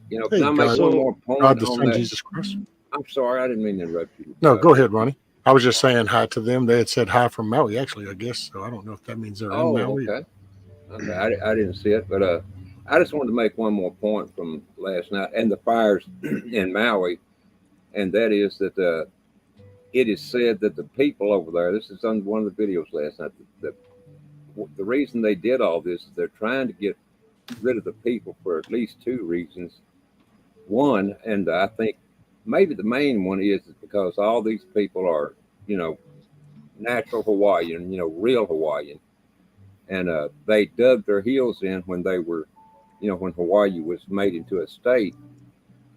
You know, can Hey, I make God, one So more point God the on Son, that? Jesus Christ. I'm sorry, I didn't mean to interrupt you. No, go ahead, Ronnie. I was just saying hi to them. They had said hi from Maui, actually, I guess. So I don't know if that means they're in Oh, Maui. okay. Okay, I didn't see it, but I just wanted to make one more point from last night and the fires in Maui, and that is that it is said that the people over there. This is on one of the videos last night. The reason they did all this is they're trying to get rid of the people for at least two reasons. One, and I think maybe the main one is because all these people are, you know, natural Hawaiian, you know, real Hawaiian, and they dug their heels in when they were, you know, when Hawaii was made into a state,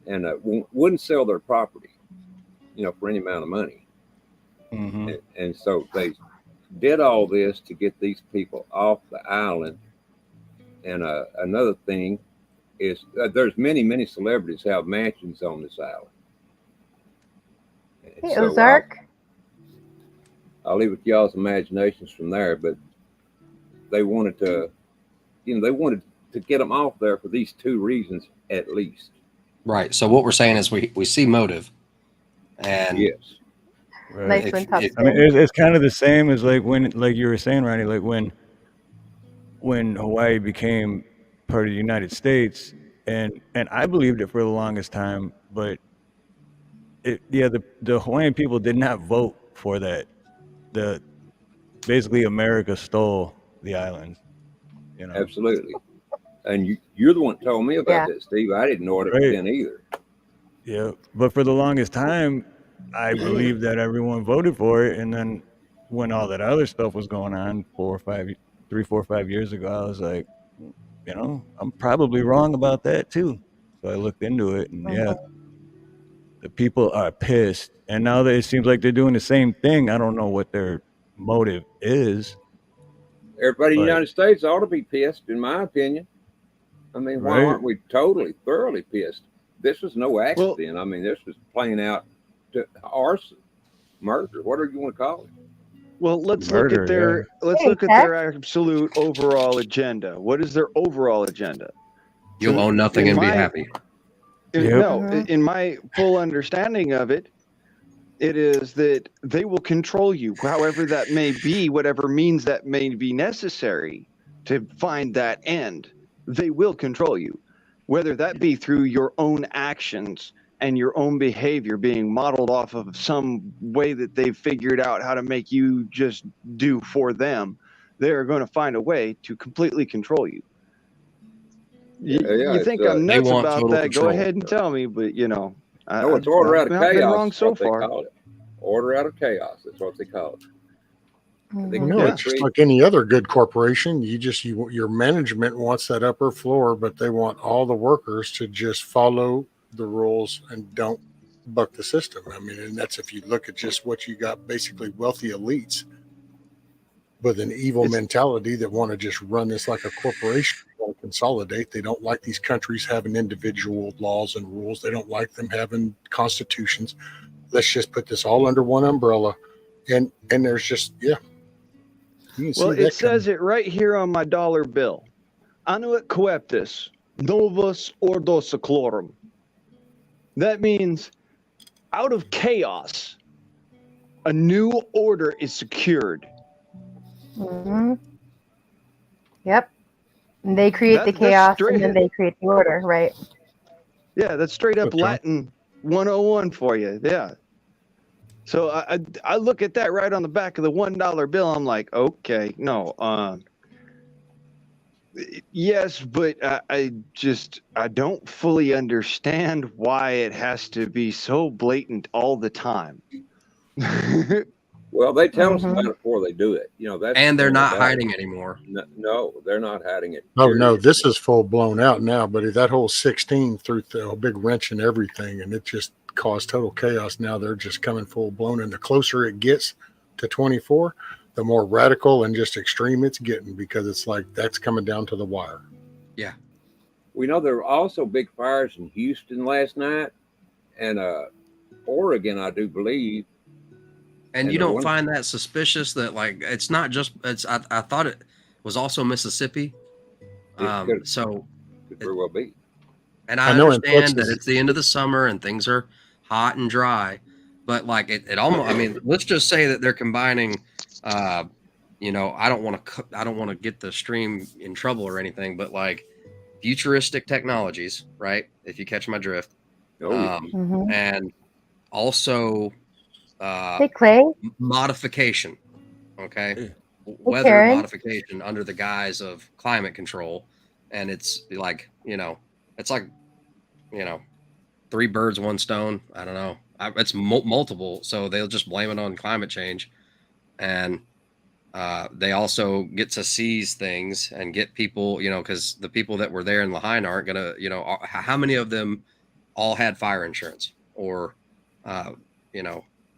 and wouldn't sell their property, you know, for any amount of money, Mm-hmm. and so they did all this to get these people off the island. And another thing is there's many celebrities have mansions on this island. And Hey, so Ozark. I'll leave it to y'all's imaginations from there, but they wanted to, you know, they wanted to get them off there for these two reasons at least. Right. So what we're saying is we see motive, and Yes. Right. Nice if, one, Top if I mean, Spin. it's kind of the same as like like you were saying, Ronnie, like when Hawaii became part of the United States, and I believed it for the longest time, but the Hawaiian people did not vote for that. Basically America stole the islands, you know. Absolutely. And you're the one that told me about Yeah. that, Steve. I didn't know it Right. then either. Yeah, but for the longest time, I believed that everyone voted for it, and then when all that other stuff was going on 3, 4, 5 years ago, I was like, you know, I'm probably wrong about that too. So I looked into it, and yeah, the people are pissed, and now that it seems like they're doing the same thing, I don't know what their motive is. Everybody in the But- United States ought to be pissed, in my opinion. I mean, why Right. aren't we thoroughly pissed? This was no accident. I mean, this was playing out to arson, murder, whatever you want to call it. Well, let's Murder, look at their let's Hey, look at their absolute overall agenda. What is their overall agenda? you'll own nothing in and be my- happy. No, Mhm. in my full understanding of it, it is that they will control you, however that may be, whatever means that may be necessary to find that end. They will control you, whether that be through your own actions and your own behavior being modeled off of some way that they've figured out how to make you just do for them. They are going to find a way to completely control you. You think I'm They nuts want about total that? Go control. ahead and tell me, but you know, No, it's order out of I've been chaos. wrong is so what they far. call it. Order out of chaos. That's what they call it. They No, it's just like any other good corporation. Your management wants that upper floor, but they want all the workers to just follow the rules and don't buck the system. I mean, and that's if you look at just what you got, basically wealthy elites with an evil mentality that want to just run this like a corporation, want to consolidate. They don't like these countries having individual laws and rules. They don't like them having constitutions. Let's just put this all under one umbrella. And there's just, yeah. Well, it says it right here on my dollar bill. Annuit coeptis, novus ordo seclorum. That means out of chaos, a new order is secured. Mm-hmm. Yep. And they create the chaos and then they create the order, right? Yeah, that's straight up Latin 101 for you. Yeah. So I look at that right on the back of the $1 bill. I'm like, okay, no, yes, but I don't fully understand why it has to be so blatant all the time. Well, they tell us about it before they do it. You know, that's And they're the thing not about hiding it. anymore. No, they're not hiding it. Oh no, period. this is full blown out now, buddy. That whole 16 threw a big wrench in everything, and it just caused total chaos. Now they're just coming full blown, and the closer it gets to 24, the more radical and just extreme it's getting, because it's like that's coming down to the wire. Yeah. We know there were also big fires in Houston last night, and Oregon, I do believe. And And you the don't one find that suspicious that like it's not just it's I thought it was also Mississippi. So could very well be. and I I know in understand that Texas. it's the end of the summer and things are hot and dry, but like it almost I mean, let's just say that they're combining you know, I don't want to get the stream in trouble or anything, but like futuristic technologies, right? If you catch my drift. Oh, yeah. And also Hey, Clay. modification, okay? Hey, Weather Karen. modification under the guise of climate control. And it's like, it's like, 3 birds, 1 stone. I don't know. It's multiple. So they'll just blame it on climate change. And they also get to seize things and get people, because the people that were there in Lahaina aren't going to, how many of them all had fire insurance? Or,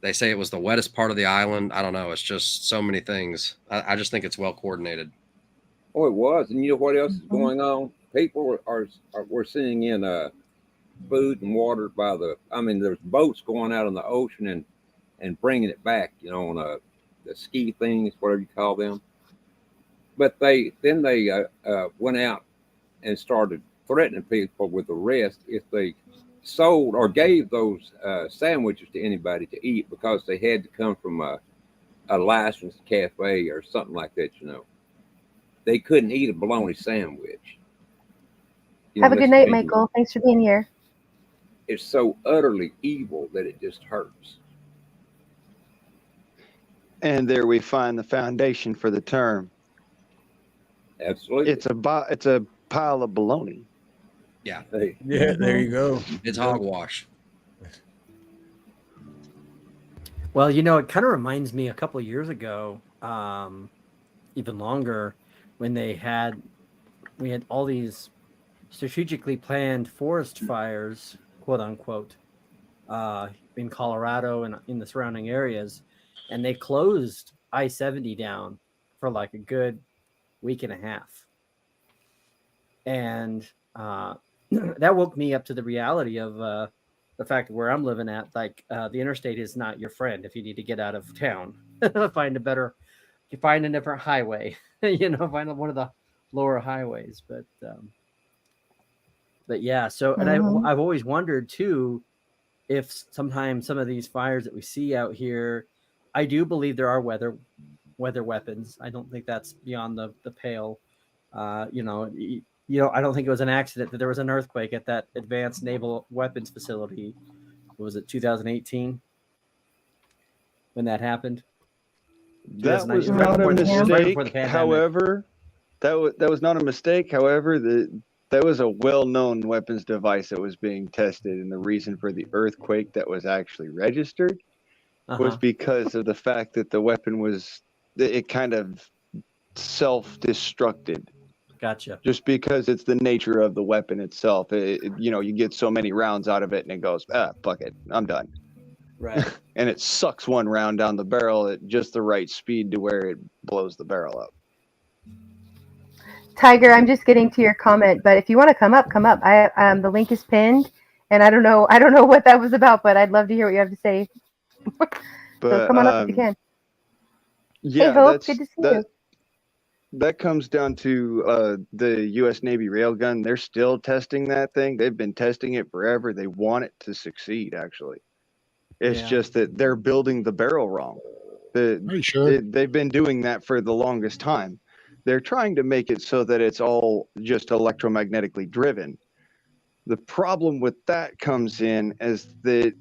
they say it was the wettest part of the island. I don't know. It's just so many things. I just think it's well coordinated. Oh, it was. And you know what else is going on? People we're seeing in food and water there's boats going out on the ocean and bringing it back, on the ski things, whatever you call them. But they went out and started threatening people with arrest if they sold or gave those sandwiches to anybody to eat, because they had to come from a licensed cafe or something like that. They couldn't eat a bologna sandwich. Have a good night, Michael. Thanks for being here. It's so utterly evil that it just hurts. And there we find the foundation for the term. Absolutely. It's a pile of baloney. Yeah. Hey. Yeah, there you go. It's hogwash. Well, it kind of reminds me a couple of years ago, even longer, when we had all these strategically planned forest fires, quote unquote, in Colorado and in the surrounding areas, and they closed I-70 down for like a good week and a half. And that woke me up to the reality of the fact where I'm living at, like the interstate is not your friend if you need to get out of town. Find a different highway, find one of the lower highways. But yeah, so, and I've always wondered too, if sometimes some of these fires that we see out here, I do believe there are weather weapons. I don't think that's beyond the pale. I don't think it was an accident that there was an earthquake at that advanced naval weapons facility. Was it 2018 when that happened? That was not a mistake. However, that was not a mistake. However, that was a well-known weapons device that was being tested, and the reason for the earthquake that was actually registered was because of the fact that the weapon it kind of self-destructed. Gotcha. Just because it's the nature of the weapon itself. You get so many rounds out of it and it goes, fuck it, I'm done. Right. And it sucks one round down the barrel at just the right speed to where it blows the barrel up. Tiger, I'm just getting to your comment, but if you want to come up. The link is pinned, and I don't know what that was about, but I'd love to hear what you have to say. So come on up if you can. Yeah, hey, Hope, good to see you. That comes down to the U.S. Navy railgun. They're still testing that thing. They've been testing it forever. They want it to succeed, actually. It's just that they're building the barrel wrong. They've been doing that for the longest time. They're trying to make it so that it's all just electromagnetically driven. The problem with that comes in as that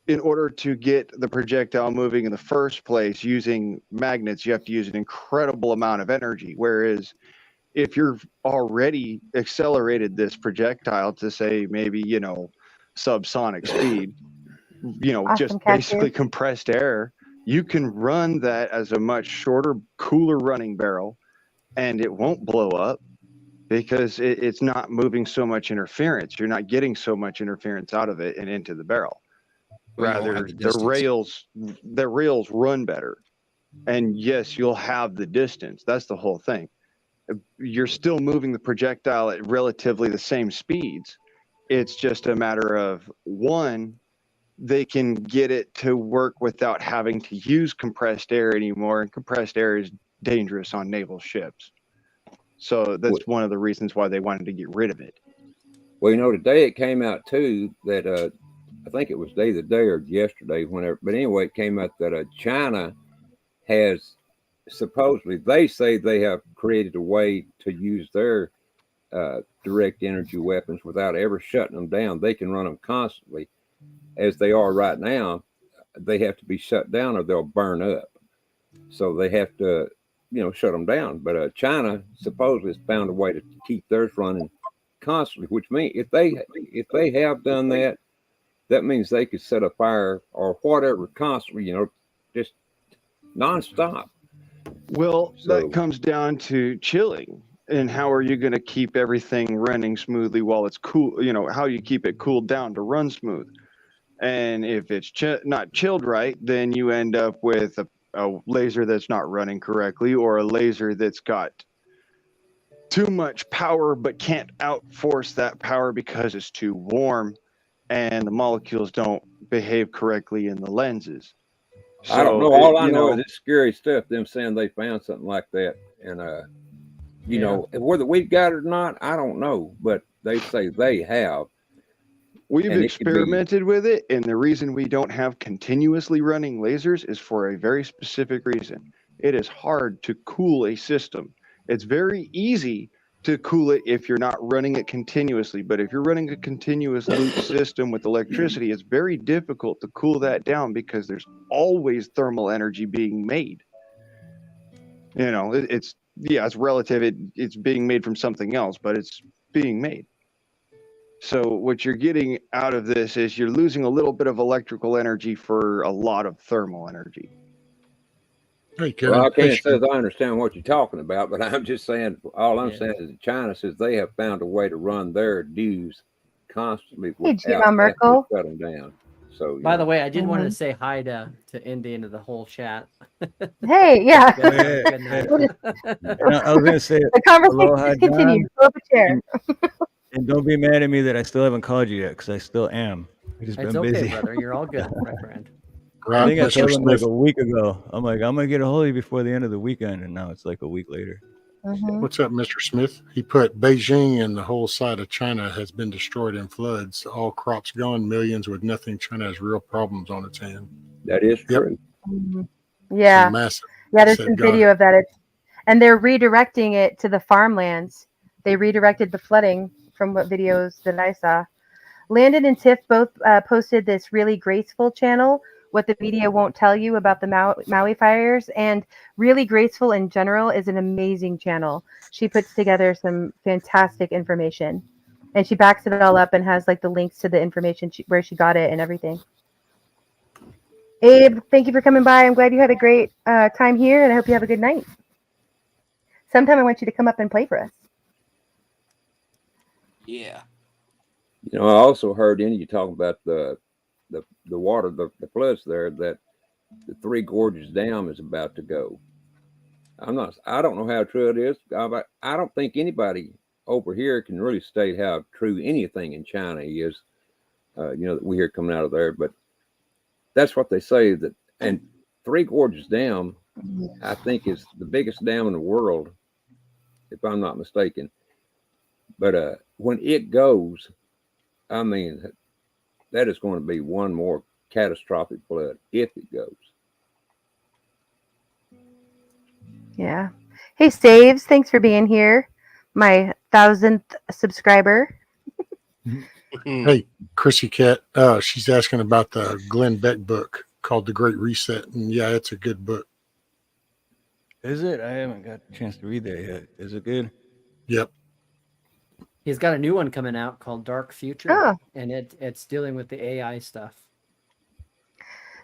in order to get the projectile moving in the first place using magnets, you have to use an incredible amount of energy. Whereas if you're already accelerated this projectile to say maybe, subsonic speed, just basically compressed air, you can run that as a much shorter, cooler running barrel, and it won't blow up because it's not moving so much interference. You're not getting so much interference out of it and into the barrel. Rather, the rails run better. And yes, you'll have the distance. That's the whole thing. you're still moving the projectile at relatively the same speeds. It's just a matter of, one, they can get it to work without having to use compressed air anymore, and compressed air is dangerous on naval ships. So that's one of the reasons why they wanted to get rid of it. Well, today it came out too that I think it was the day or yesterday, whenever. But anyway, it came out that China has supposedly, they say they have created a way to use their direct energy weapons without ever shutting them down. They can run them constantly, as they are right now. They have to be shut down or they'll burn up. So they have to, shut them down. But China supposedly has found a way to keep theirs running constantly, which means if they have done that, that means they could set a fire or whatever constantly, just nonstop. Well, that comes down to chilling. And how are you going to keep everything running smoothly while it's cool? How you keep it cooled down to run smooth. And if it's not chilled right, then you end up with a laser that's not running correctly, or a laser that's got too much power but can't outforce that power because it's too warm and the molecules don't behave correctly in the lenses. So, I don't know. All I know is it's scary stuff, them saying they found something like that. And, whether we've got it or not, I don't know. But they say they have. We've experimented with it, and the reason we don't have continuously running lasers is for a very specific reason. It is hard to cool a system. It's very easy to cool it if you're not running it continuously, but if you're running a continuous loop system with electricity, it's very difficult to cool that down because there's always thermal energy being made. It's relative. It's being made from something else, but it's being made. So what you're getting out of this is you're losing a little bit of electrical energy for a lot of thermal energy. Hey, well, I can't say I understand what you're talking about, but I'm just saying, all I'm saying is that China says they have found a way to run their dues constantly without Merkel. Shut them down. So, by the way, I did want to say hi to Indy and to the whole chat. Hey, yeah. I was going to say the conversation continues. Pull up a chair. And don't be mad at me that I still haven't called you yet, because I still am. I've just been busy. Brother. You're all good, my friend. I think I told him like a week ago. I'm like, I'm going to get a hold of you before the end of the weekend, and now it's like a week later. Mm-hmm. What's up, Mr. Smith? He put Beijing and the whole side of China has been destroyed in floods. All crops gone, millions with nothing. China has real problems on its hand. That is true. Mm-hmm. Yeah. There's some video of that. And they're redirecting it to the farmlands. They redirected the flooding from what videos that I saw. Landon and Tiff both posted this really graceful channel, What the Media Won't Tell You about the Maui fires. And Really Graceful in general is an amazing channel. She puts together some fantastic information. And she backs it all up and has like the links to the information where she got it and everything. Abe, thank you for coming by. I'm glad you had a great time here, and I hope you have a good night. Sometime I want you to come up and play for us. Yeah. I also heard Indy talking about the water, the floods there, that the Three Gorges Dam is about to go. I don't know how true it is. I don't think anybody over here can really state how true anything in China is, that we hear coming out of there. But that's what they say. That, and Three Gorges Dam, I think, is the biggest dam in the world, if I'm not mistaken. But when it goes, I mean, that is going to be one more catastrophic flood if it goes. Yeah. Hey, Saves, thanks for being here. My 1,000th subscriber. Hey, Chrissy Cat, she's asking about the Glenn Beck book called The Great Reset. And yeah, it's a good book. Is it? I haven't got a chance to read that yet. Is it good? Yep. He's got a new one coming out called Dark Future, and it's dealing with the AI stuff.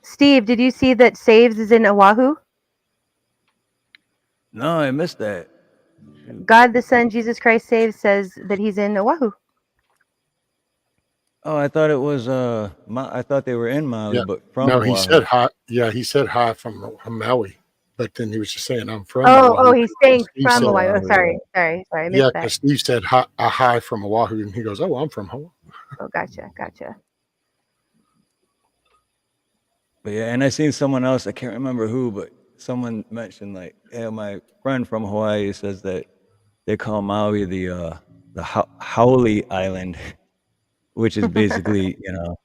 Steve, did you see that Saves is in Oahu? No, I missed that. God the Son, Jesus Christ Saves, says that he's in Oahu. Oh, I thought it was I thought they were in Maui, but from no, Oahu. he said hi. Yeah, he said hi from Maui. But then he was just saying, I'm from Oh, Oahu. he's saying Steve from said, Hawaii. Oh, Oahu, sorry. I yeah, missed that. because Steve said a hi from Oahu, and he goes, oh, I'm from Hawaii. Oh, gotcha. But yeah, and I seen someone else, I can't remember who, but someone mentioned like, yeah, my friend from Hawaii says that they call Maui the Howley Island, which is basically, You know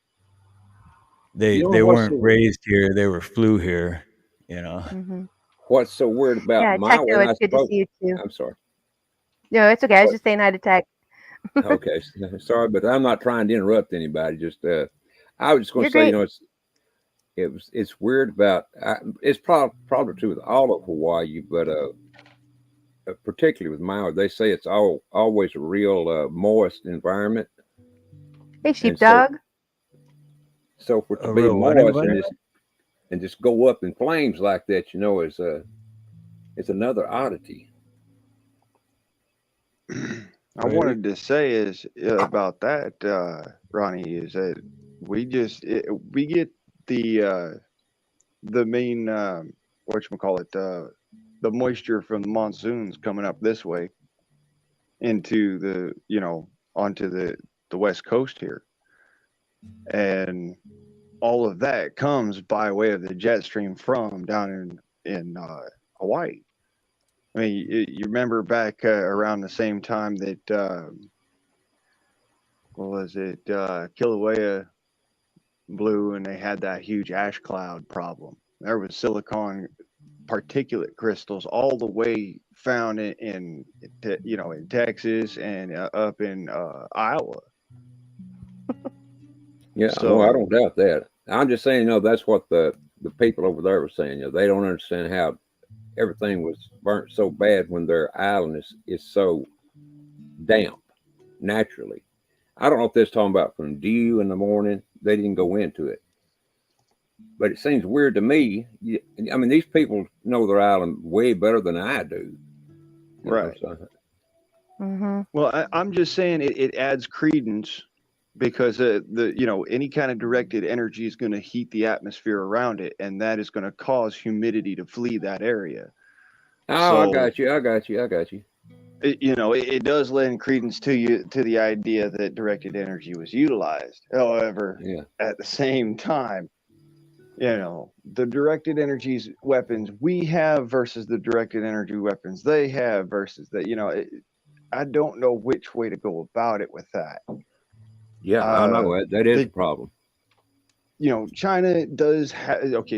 they what's weren't raised here, they were flew here, you know. Mm-hmm. what's so weird about Yeah, Maui? Techno, And I it's good to spoke. see you too. I'm sorry. No, it's okay. I was What? just saying hi to Tech. Okay, sorry, but I'm not trying to interrupt anybody. Just I was just going You're to say, great. it's weird about. It's probably true with all of Hawaii, but particularly with Maui, they say it's always a real moist environment, Hey, and sheepdog. so for it to A be real what moist environment? and just go up in flames like that, is it's another oddity. I wanted to say is about that, Ronnie, is that we get the main whatchamacallit, the moisture from the monsoons coming up this way into onto the west coast here, and all of that comes by way of the jet stream from down in Hawaii. I mean, you remember back around the same time that what was it, Kilauea blew, and they had that huge ash cloud problem. There was silicon particulate crystals all the way found in Texas and up in Iowa. Yeah, So I don't doubt that. I'm just saying, that's what the people over there were saying. They don't understand how everything was burnt so bad when their island is so damp naturally. I don't know if they're talking about from dew in the morning. They didn't go into it, but it seems weird to me. I mean, these people know their island way better than I do. right. Mm-hmm. Well, I'm just saying it adds credence because any kind of directed energy is going to heat the atmosphere around it, and that is going to cause humidity to flee that area. Oh, So I got you. it does lend credence to the idea that directed energy was utilized. However, Yeah. at the same time, the directed energies weapons we have versus the directed energy weapons they have versus that, I don't know which way to go about it with that. Yeah, I know that is a problem. China does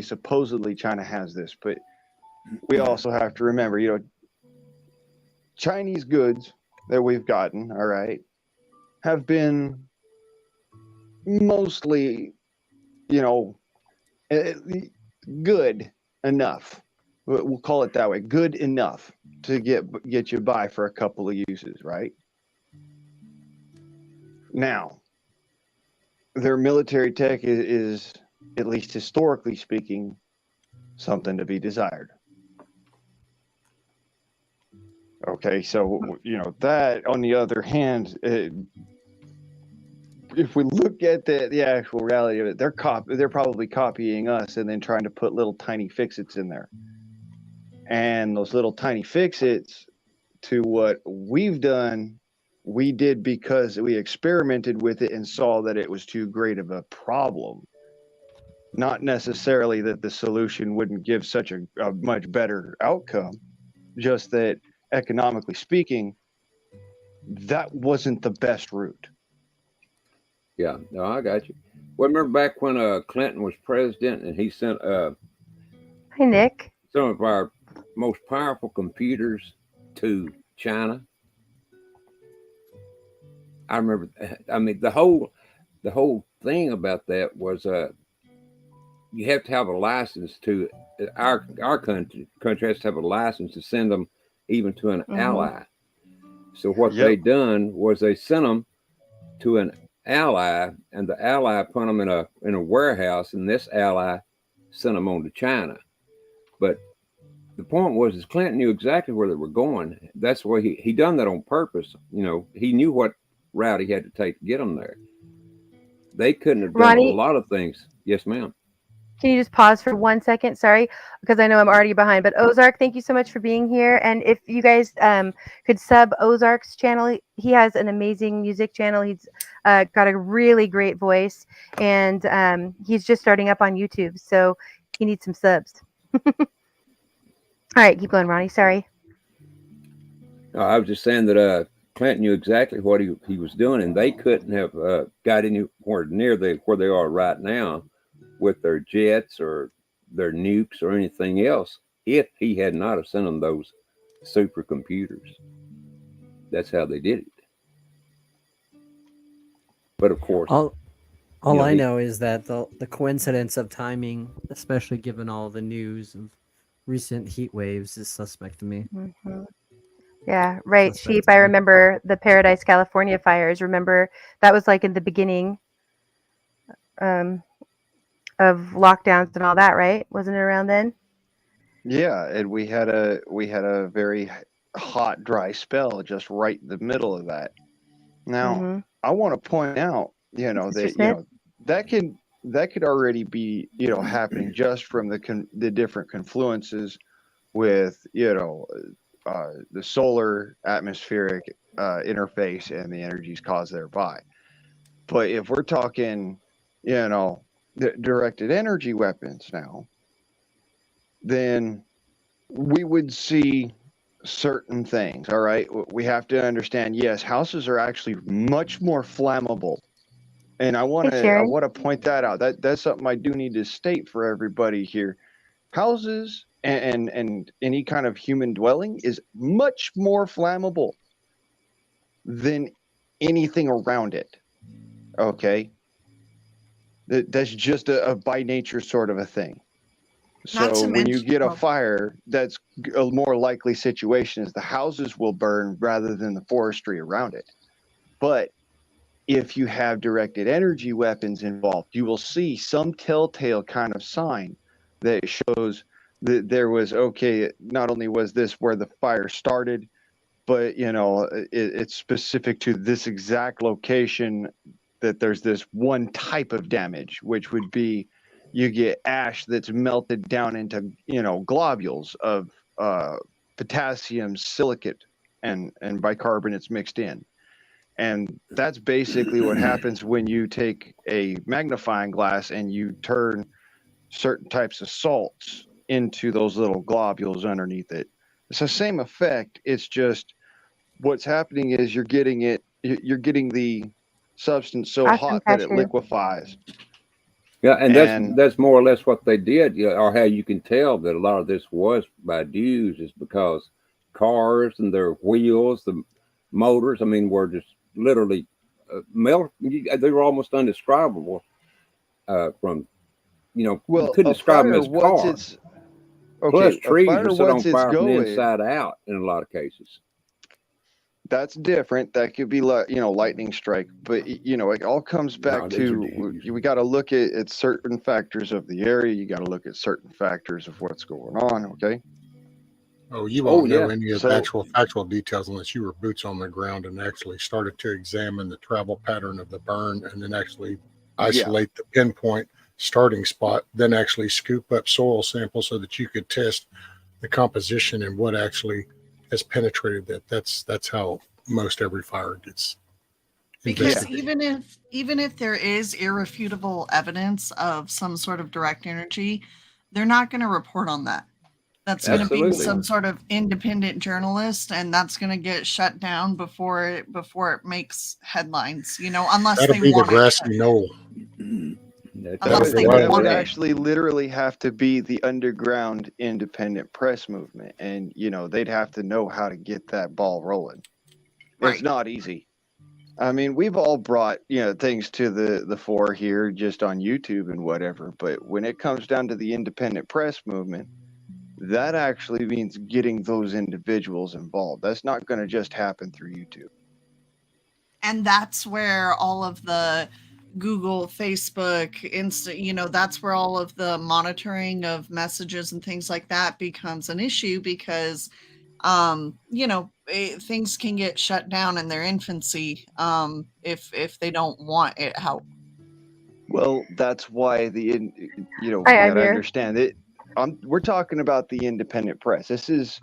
supposedly China has this, but we also have to remember, Chinese goods that we've gotten, all right, have been mostly, good enough. We'll call it that way. Good enough to get you by for a couple of uses, right? Now, their military tech is, at least historically speaking, something to be desired. Okay, so that on the other hand, if we look at the actual reality of it, they're probably copying us and then trying to put little tiny fix-its in there. And those little tiny fix-its to what we've done, we did because we experimented with it and saw that it was too great of a problem. Not necessarily that the solution wouldn't give such a much better outcome, just that economically speaking, that wasn't the best route. Yeah, no, I got you. Well, remember back when Clinton was president and he sent Hi, Nick. some of our most powerful computers to China? I remember. I mean, the whole thing about that was you have to have a license to our country has to have a license to send them even to an ally. So what they done was they sent them to an ally, and the ally put them in a warehouse, and this ally sent them on to China. But the point was, is Clinton knew exactly where they were going. That's why he done that on purpose. He knew what route he had to take to get them there. They couldn't have done Ronnie, a lot of things. Yes, ma'am. Can you just pause for 1 second? Sorry, because I know I'm already behind. But Ozark, thank you so much for being here. And if you guys could sub Ozark's channel, he has an amazing music channel. He's got a really great voice, and he's just starting up on YouTube, so he needs some subs. All right, keep going, Ronnie. Sorry. No, I was just saying that Clint knew exactly what he was doing, and they couldn't have got anywhere near where they are right now with their jets or their nukes or anything else if he had not have sent them those supercomputers. That's how they did it. But of course, all I know is that the coincidence of timing, especially given all the news of recent heat waves, is suspect to me. Mm-hmm. Yeah, right. Suspect Sheep. to I me. remember the Paradise, California fires. Remember that was like in the beginning of lockdowns and all that, right? Wasn't it around then? Yeah, and we had a very hot, dry spell just right in the middle of that. Now, Mm-hmm. I want to point out, Mr. that Smith? that could already be, happening just from the different confluences with, the solar atmospheric interface and the energies caused thereby. But if we're talking, directed energy weapons now, then we would see certain things. All right, we have to understand. Yes, houses are actually much more flammable, and I want Hey, to Sharon. point that out. That's something I do need to state for everybody here. Houses and any kind of human dwelling is much more flammable than anything around it. Okay, that's just a by nature sort of a thing. Not So to when you mention, get a fire, that's a more likely situation is the houses will burn rather than the forestry around it. But if you have directed energy weapons involved, you will see some telltale kind of sign that shows that there was, okay, not only was this where the fire started, but it's specific to this exact location, that there's this one type of damage, which would be you get ash that's melted down into globules of potassium silicate and bicarbonates mixed in. And that's basically what happens when you take a magnifying glass and you turn certain types of salts into those little globules underneath it. It's the same effect. It's just what's happening is you're getting the substance so Awesome, hot that it Cashew. liquefies. yeah, and And that's more or less what they did, or how you can tell that a lot of this was by Jews is because cars and their wheels, the motors, I mean, were just literally melt. They were almost undescribable. From you well, couldn't a describe them fire as once cars. it's Plus, okay, a trees are fire set on once it's fire from the going, inside out in a lot of cases. that's different. That could be like lightning strike, but it all comes back No, these are to Jews. we got to look at certain factors of the area. You got to look at certain factors of what's going on. Okay. Oh, you Oh won't know yeah, any of the So actual factual details unless you were boots on the ground and actually started to examine the travel pattern of the burn and then actually yeah, isolate the pinpoint starting spot, then actually scoop up soil samples so that you could test the composition and what actually has penetrated that. That's how most every fire gets because investigated. even if there is irrefutable evidence of some sort of direct energy, they're not going to report on that. That's going to be absolutely. some sort of independent journalist, and that's going to get shut down before it makes headlines. Unless That'll they be the want it grassy to. knoll. That's Unless they exactly that would want right. it. actually literally have to be the underground independent press movement, and they'd have to know how to get that ball rolling. It's Right. not easy. I mean, we've all brought things to the fore here just on YouTube and whatever, but when it comes down to the independent press movement, that actually means getting those individuals involved. That's not going to just happen through YouTube. And that's where all of the Google, Facebook, Insta, that's where all of the monitoring of messages and things like that becomes an issue because, things can get shut down in their infancy if they don't want it out. Well, that's why we I'm got to here. understand it. We're talking about the independent press. This is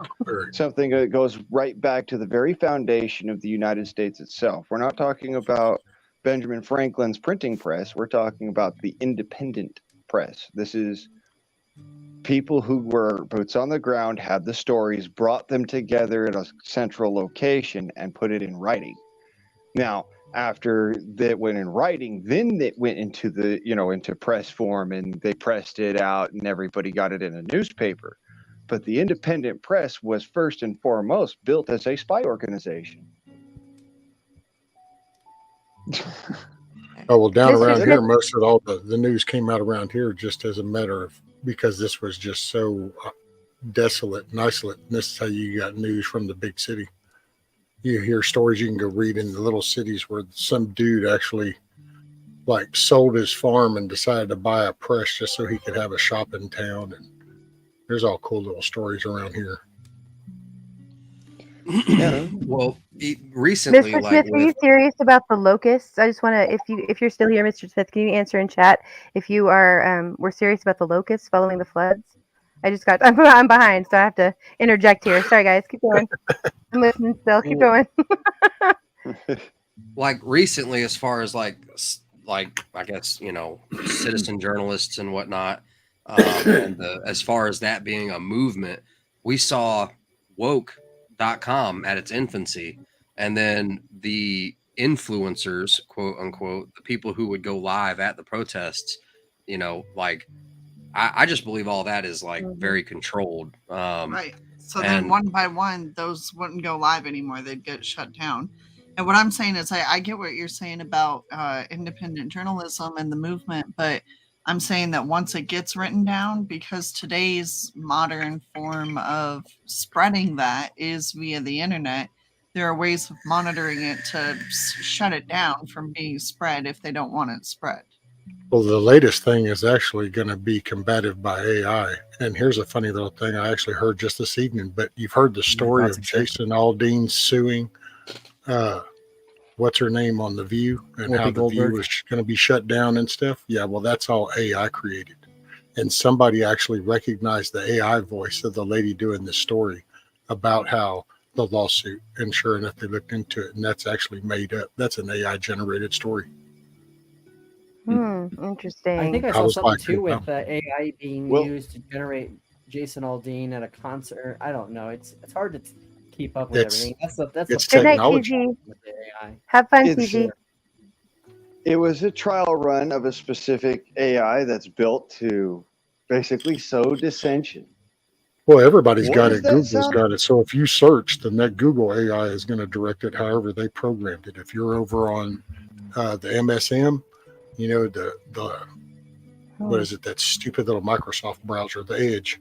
something that goes right back to the very foundation of the United States itself. We're not talking about Benjamin Franklin's printing press. We're talking about the independent press. This is people who were boots on the ground, had the stories, brought them together at a central location, and put it in writing. Now, after that went in writing, then it went into the into press form, and they pressed it out, and everybody got it in a newspaper. But the independent press was first and foremost built as a spy organization. Oh, well, down Mr. around Smith- here, most of all the news came out around here just as a matter of, because this was just so desolate and isolate. And this is how you got news from the big city. You hear stories you can go read in the little cities where some dude actually like sold his farm and decided to buy a press just so he could have a shop in town. And there's all cool little stories around here. Well, recently, Mr. like Smith, are you serious about the locusts? I just want to, if you're still here, Mr. Smith, can you answer in chat if you are we're serious about the locusts following the floods? I'm behind, so I have to interject here. Sorry, guys, keep going. I'm listening still. Keep going. like recently, as far as like I guess citizen journalists and whatnot, and as far as that being a movement, we saw woke.com at its infancy, and then the influencers, quote unquote, the people who would go live at the protests, like I just believe all that is like very controlled. Right. So then one by one, those wouldn't go live anymore. They'd get shut down. And what I'm saying is I get what you're saying about independent journalism and the movement, but I'm saying that once it gets written down, because today's modern form of spreading that is via the internet, there are ways of monitoring it to shut it down from being spread if they don't want it spread. Well, the latest thing is actually going to be combated by AI. And here's a funny little thing I actually heard just this evening, but you've heard the story of Jason Aldean suing what's her name on The View, and Whoopi how The Goldberg. View was going to be shut down and stuff. Yeah, well, that's all AI created. And somebody actually recognized the AI voice of the lady doing this story about how the lawsuit, and sure enough, they looked into it, and that's actually made up. That's an AI generated story. Interesting. I think I I saw was something like, too wow. with AI being used to generate Jason Aldean at a concert. I don't know. It's hard to keep up with It's- everything. That's it's Good night, technology. TZ. with the AI. Have fun, It's- TZ. It was a trial run of a specific AI that's built to basically sow dissension. Well, everybody's What got does it. that Google's sound- got it. So if you search, then that Google AI is going to direct it however they programmed it. If you're over on the MSM, what is it? That stupid little Microsoft browser, the Edge,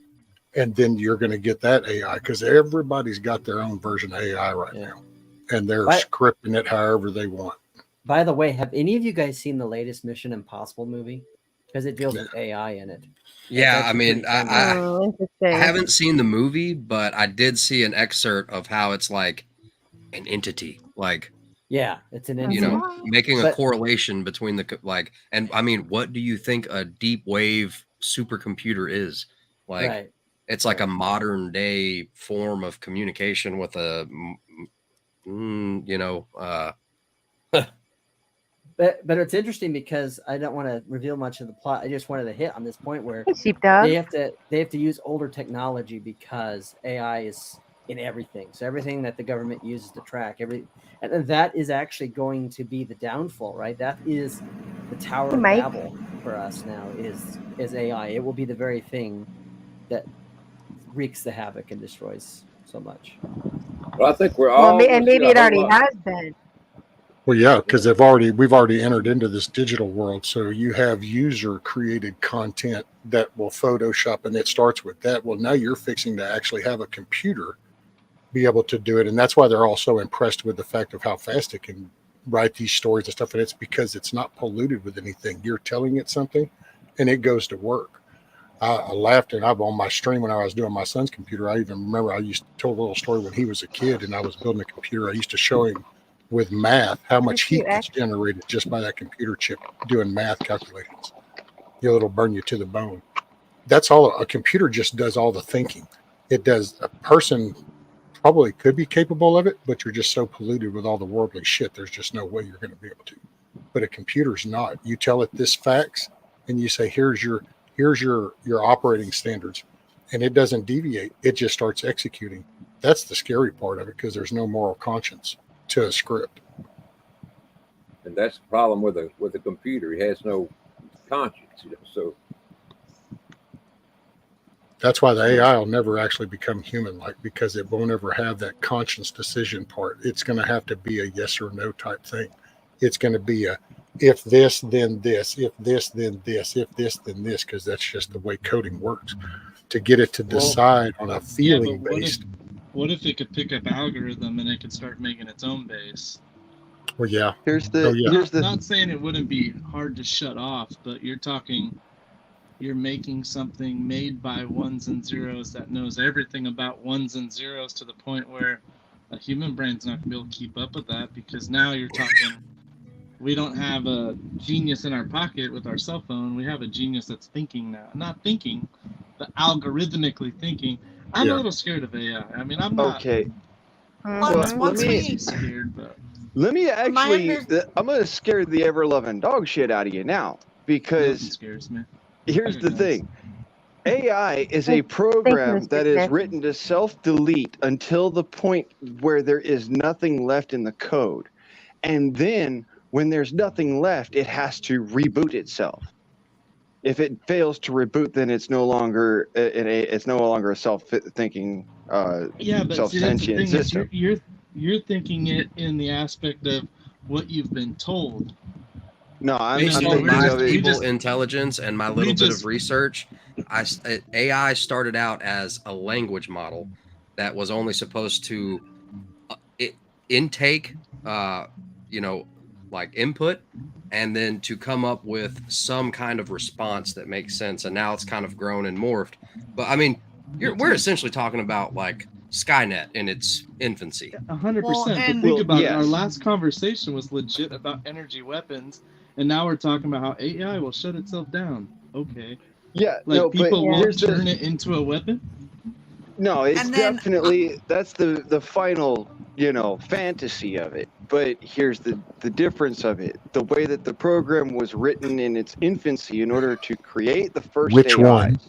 and then you're going to get that AI because everybody's got their own version of AI right now, and they're But- scripting it however they want. By the way, have any of you guys seen the latest Mission Impossible movie? Because it deals with AI in it. Yeah, It's I mean, actually pretty I funny. Interesting. I haven't seen the movie, but I did see an excerpt of how it's like an entity, like Yeah, it's an making a But- correlation between the and I mean, what do you think a deep wave supercomputer is? Like, Right. it's like a modern day form of communication with a, But it's interesting because I don't want to reveal much of the plot. I just wanted to hit on this point where Hey, sheepdog. they have to use older technology because AI is in everything. So everything that the government uses to track and that is actually going to be the downfall, right? That is the Tower Hey, of Mike. Babel for us now is AI. It will be the very thing that wreaks the havoc and destroys so much. Well, I think we're all. Well, and gonna see maybe a it whole already lot- has been. Well, yeah, because we've already entered into this digital world. So you have user created content that will Photoshop, and it starts with that. Well, now you're fixing to actually have a computer be able to do it, and that's why they're all so impressed with the fact of how fast it can write these stories and stuff. And it's because it's not polluted with anything. You're telling it something, and it goes to work. I laughed, and I'm on my stream when I was doing my son's computer. I even remember I used to tell a little story when he was a kid, and I was building a computer. I used to show him with math, how much Thank you, heat gets X. generated just by that computer chip doing math calculations. It'll burn you to the bone. That's all. A computer just does all the thinking. It does. A person probably could be capable of it, but you're just so polluted with all the worldly shit. There's just no way you're going to be able to. But a computer's not. You tell it this facts, and you say, here's your operating standards, and it doesn't deviate. It just starts executing. That's the scary part of it, because there's no moral conscience to a script. And that's the problem with a computer. It has no conscience, so that's why the AI will never actually become human-like, because it won't ever have that conscious decision part. It's going to have to be a yes or no type thing. It's going to be a if this, then this, if this, then this, if this, then this, because that's just the way coding works. To get it to decide on a feeling based. What if it could pick up algorithm and it could start making its own base? Well, yeah. Here's the Not saying it wouldn't be hard to shut off, but you're making something made by ones and zeros that knows everything about ones and zeros to the point where a human brain's not going to be able to keep up with that, because now you're talking, we don't have a genius in our pocket with our cell phone. We have a genius that's thinking now. Not thinking, but algorithmically thinking. I'm a little scared of AI. I mean, I'm not. Okay. Well, let me scared, but let me actually. I'm gonna scare the ever-loving dog shit out of you now, because scares me. Here's the thing. AI is a program that is written to self-delete until the point where there is nothing left in the code, and then when there's nothing left, it has to reboot itself. If it fails to reboot, then it's no longer a self-thinking, self-sentient system. You're thinking it in the aspect of what you've been told. No, I'm based on thinking my of it. feeble intelligence and my little bit of research, AI started out as a language model that was only supposed to intake, like input, and then to come up with some kind of response that makes sense. And now it's kind of grown and morphed. But I mean, we're essentially talking about like Skynet in its infancy. 100%. But think about it. Our last conversation was legit about energy weapons, and now we're talking about how AI will shut itself down. Okay. Yeah. Like people won't turn it into a weapon? No, it's definitely that's the final, fantasy of it. But here's the difference of it. The way that the program was written in its infancy in order to create the first Which AIs. one?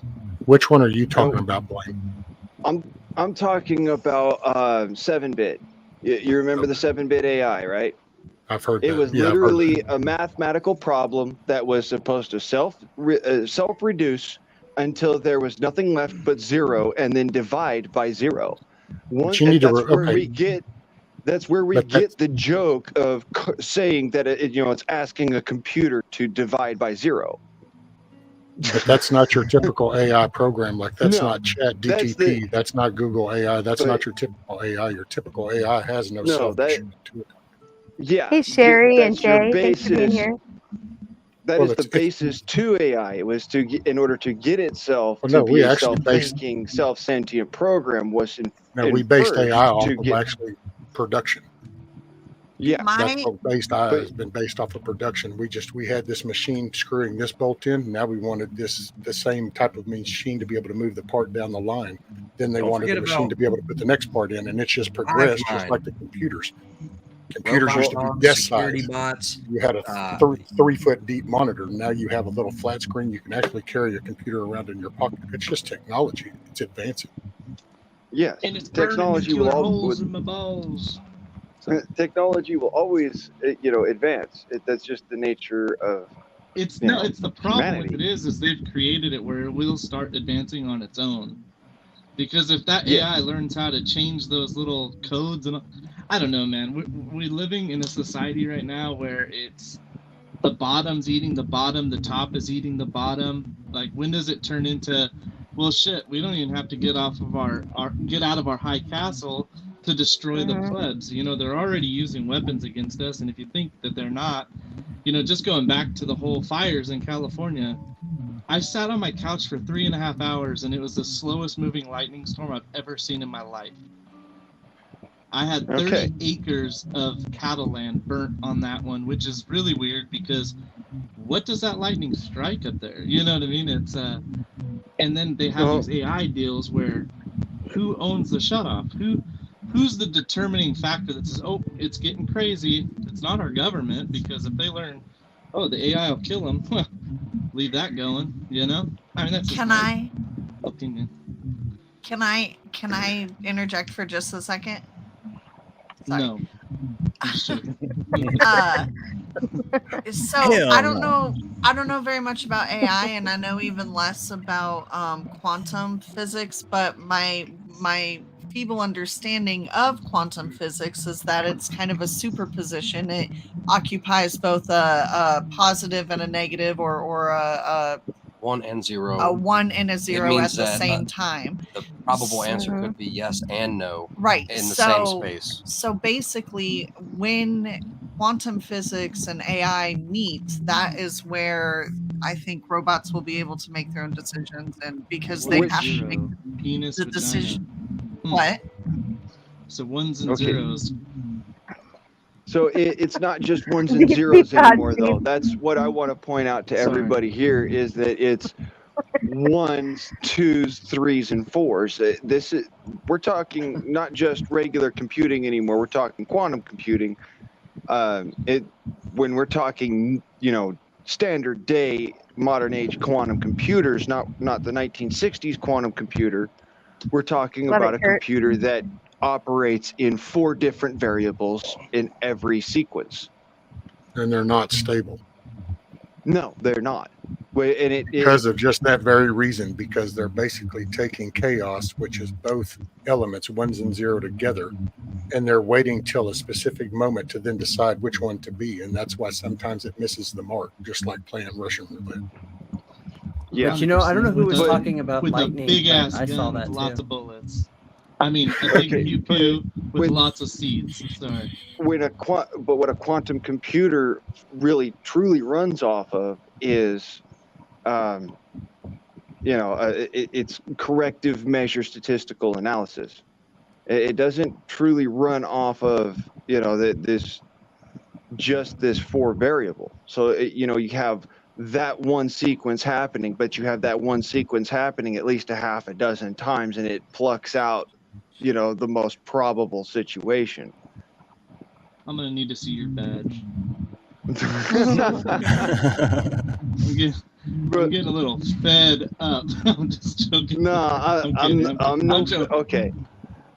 Which one are you talking about, Blaine? I'm talking about 7-bit. You remember the 7-bit AI, right? I've heard it that. was literally a mathematical problem that was supposed to self-reduce until there was nothing left but 0, and then divide by 0. That's where we get the joke of saying that it's asking a computer to divide by 0. But that's not your typical AI program. Like that's not ChatGPT. That's not Google AI. That's not your typical AI. Your typical AI has no self to it. Yeah. Hey, Sherry and that's your Jay, thanks for being here. That is the basis to AI. It was in order to get itself to be a self-thinking, self-sentient program. We based AI off of actually production. Yeah, that's what based AI has been based off of production. We had this machine screwing this bolt in. Now we wanted the same type of machine to be able to move the part down the line. Then they wanted the machine to be able to put the next part in, and it's just progressed, just like the computers. Computers used to be desk size. Bots. You had a 3-foot deep monitor. Now you have a little flat screen. You can actually carry your computer around in your pocket. It's just technology. It's advancing. Yes, and it's technology will holes in my balls. Technology will always, advance. That's just the nature of. It's the problem with it is they've created it where it will start advancing on its own. Because if that AI learns how to change those little codes, and I don't know, man, we're living in a society right now where it's the bottom's eating the bottom, the top is eating the bottom. Like, when does it turn into, well, shit, we don't even have to get out of our high castle to destroy the plebs. They're already using weapons against us, and if you think that they're not, just going back to the whole fires in California, I sat on my couch for 3.5 hours, and it was the slowest moving lightning storm I've ever seen in my life. I had 30 acres of cattle land burnt on that one, which is really weird because what does that lightning strike up there? You know what I mean? It's and then they have these AI deals where who owns the shutoff? Who's the determining factor that says, oh, it's getting crazy? It's not our government, because if they learn, oh, the AI will kill them, well, leave that going, you know? I mean, that's just my opinion. Can I interject for just a second? Sorry. No. I'm just joking. So Hell I don't no. know very much about AI, and I know even less about quantum physics, but my feeble understanding of quantum physics is that it's kind of a superposition. It occupies both a positive and a negative, or a 1 and 0. A 1 and a 0 at the that, same time. The probable answer could be yes and no. Right. In the same space. So basically, when quantum physics and AI meet, that is where I think robots will be able to make their own decisions, and because they have to make penis the vagina. decision. What? So ones and zeros. So it's not just ones and zeros anymore, though. That's what I want to point out to everybody here, is that it's ones, twos, threes, and fours. We're talking not just regular computing anymore. We're talking quantum computing. When we're talking, standard day, modern age quantum computers, not the 1960s quantum computer. We're talking about a computer that operates in 4 different variables in every sequence. And they're not stable. No, they're not. Because of just that very reason, because they're basically taking chaos, which is both elements, ones and zero together, and they're waiting till a specific moment to then decide which one to be. And that's why sometimes it misses the mark, just like playing Russian roulette. Yeah, but I don't know who was talking about with lightning. A big ass I saw gun that with too. lots of bullets. I mean, a big pew with lots of seeds. Sorry. What a quantum computer really truly runs off of is, it's corrective measure statistical analysis. It doesn't truly run off of this 4 variable. So you have that one sequence happening, but you have that one sequence happening at least a half a dozen times, and it plucks out the most probable situation. I'm gonna need to see your badge. I'm getting a little fed up. I'm just joking. No, I'm not joking. Okay.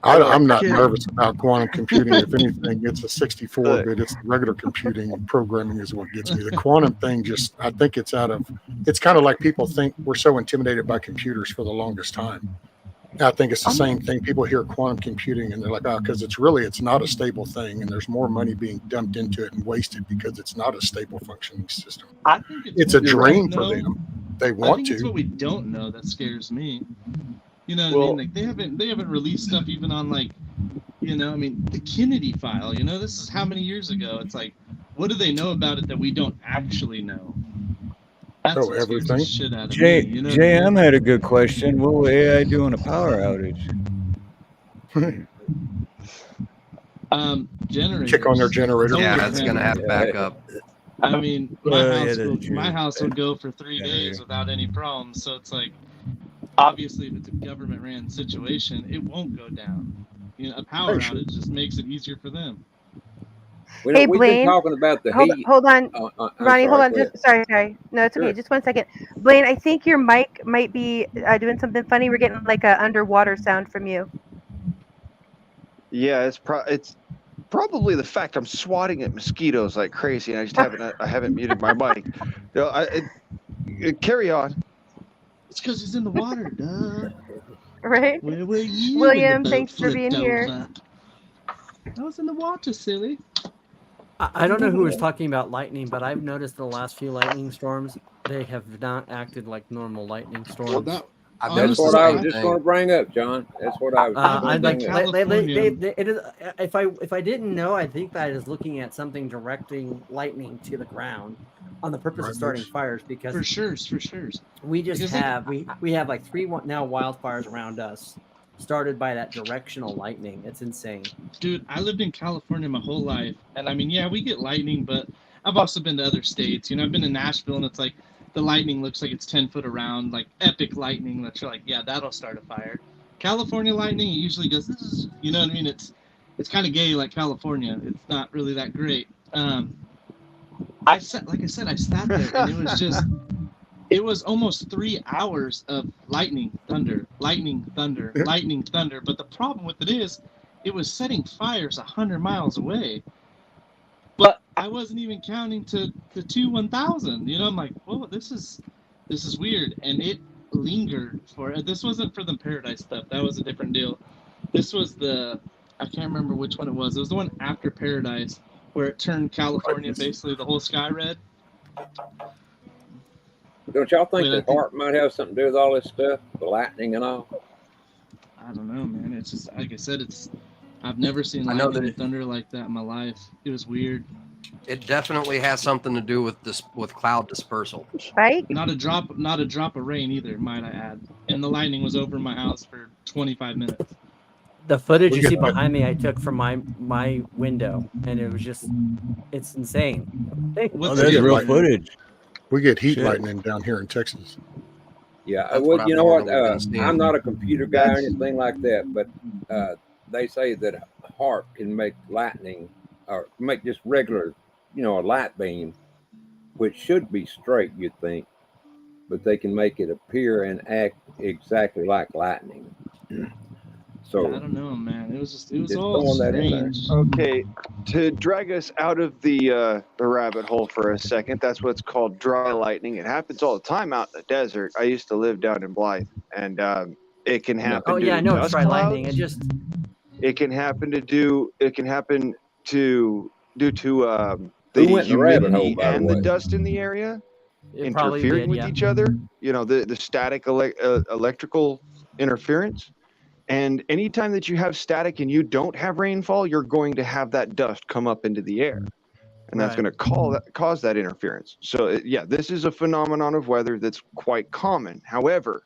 I'm not nervous about quantum computing. If anything, it's a 64-bit. It's the regular computing and programming is what gets me. The quantum thing I think it's kind of like people think we're so intimidated by computers for the longest time. I think it's the same thing. People hear quantum computing and they're like, because it's not a stable thing, and there's more money being dumped into it and wasted because it's not a stable functioning system. I think it's a dream for them. They want I think it's what we don't know that scares me. You know what I mean? Like they haven't released stuff even on the Kennedy file. This is how many years ago? It's like, what do they know about it that we don't actually know? That's what scares the shit out of me. JM had a good question. What will AI do in a power outage? Generators. Kick on their generator. Yeah, it's gonna have backup. I mean, my house would go for 3 days without any problems. So it's like, obviously, if it's a government-ran situation, it won't go down. A power outage just makes it easier for them. Hey, we've Blaine, been talking about the hold heat. on. sorry, Ronnie, hold on. Sorry. No, it's okay. Sure. Just 1 second. Blaine, I think your mic might be doing something funny. We're getting like a underwater sound from you. Yeah, it's probably the fact I'm swatting at mosquitoes like crazy, and I haven't muted my mic. Carry on. It's because he's in the water, duh. Right? Where were you? William, thanks for being here. I was in the water, silly. I don't know who was talking about lightning, but I've noticed the last few lightning storms, they have not acted like normal lightning storms. That's what I was just going to bring up, John. That's what I was going to bring up. If I didn't know, I think that is looking at something directing lightning to the ground on the purpose of starting fires, because for sure. we just have we have like 3 now wildfires around us started by that directional lightning. It's insane. Dude, I lived in California my whole life, and I mean, yeah, we get lightning, but I've also been to other states. You know, I've been to Nashville, and it's like the lightning looks like it's 10 foot around, like epic lightning that you're like, yeah, that'll start a fire. California lightning, it usually goes, you know what I mean? It's kind of gay like California. It's not really that great. I sat there, and it was just, it was almost 3 hours of lightning, thunder, lightning, thunder, lightning, thunder. But the problem with it is, it was setting fires 100 miles away. But I wasn't even counting to 1000. You know, I'm like, whoa, this is weird, and it lingered for. This wasn't for the Paradise stuff. That was a different deal. This was I can't remember which one it was. It was the one after Paradise, where it turned California basically the whole sky red. Don't y'all think the heart might have something to do with all this stuff, the lightning and all? I don't know, man. It's just like I said. I've never seen lightning and thunder like that in my life. It was weird. It definitely has something to do with cloud dispersal. Right? Not a drop of rain either, might I add. And the lightning was over my house for 25 minutes. The footage you see behind me, I took from my window, and it was just, it's insane. Oh, there's real footage. We get heat lightning down here in Texas. Yeah, well, you know what? I'm not a computer guy or anything like that, but they say that HAARP can make lightning or make just regular, a light beam, which should be straight, you'd think, but they can make it appear and act exactly like lightning. So I don't know, man. It was all strange. Okay, to drag us out of the rabbit hole for a second, that's what's called dry lightning. It happens all the time out in the desert. I used to live down in Blythe, and it can happen. Oh yeah, I know it's dry lightning. It can happen due to the humidity and the dust in the area interfering with each other. You know, the static electrical interference. And anytime that you have static and you don't have rainfall, you're going to have that dust come up into the air. And that's going to cause that interference. So, this is a phenomenon of weather that's quite common. However,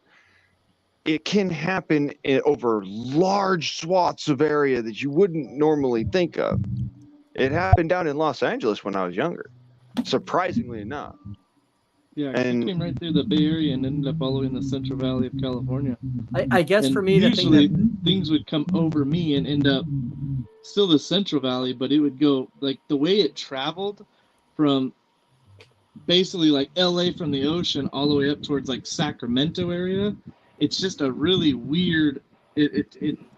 it can happen over large swaths of area that you wouldn't normally think of. It happened down in Los Angeles when I was younger, surprisingly enough. Yeah, it came right through the Bay Area and ended up all the way in the Central Valley of California. I guess for me, usually things would come over me and end up still the Central Valley, but it would go like the way it traveled from basically like LA from the ocean all the way up towards like Sacramento area. It's just a really weird.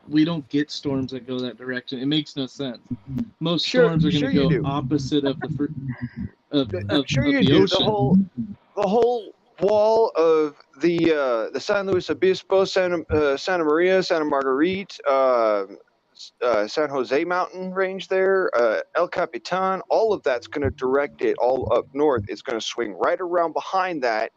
We don't get storms that go that direction. It makes no sense. Most storms are going to go opposite of the ocean. The whole wall of the San Luis Obispo, Santa Maria, Santa Margarita, San Jose mountain range there, El Capitan, all of that's going to direct it all up north. It's going to swing right around behind that,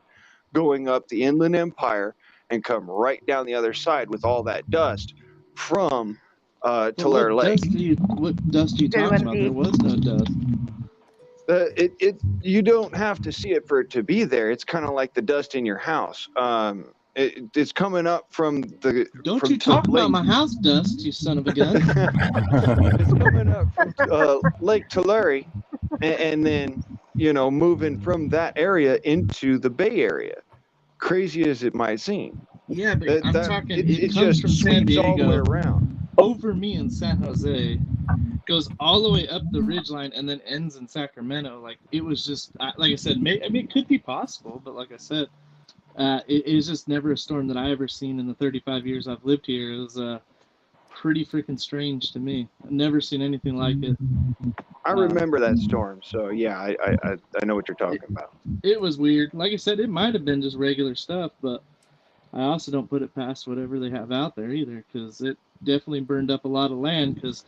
going up the Inland Empire, and come right down the other side with all that dust from Tulare Lake. What dust are you talking about? There was no dust. You don't have to see it for it to be there. It's kind of like the dust in your house. It's coming up from the. Don't you talk about my house dust, you son of a gun! It's coming up from Lake Tulare, and then moving from that area into the Bay Area. Crazy as it might seem. Yeah, but I'm talking. It comes from San Diego all the way around. Over me in San Jose, goes all the way up the ridgeline and then ends in Sacramento. Like it was just, like I said, it could be possible, but like I said, it is just never a storm that I ever seen in the 35 years I've lived here. It was pretty freaking strange to me. I've never seen anything like it. I remember that storm, so yeah, I know what you're talking about. It was weird. Like I said, it might have been just regular stuff, but I also don't put it past whatever they have out there either, because it definitely burned up a lot of land, because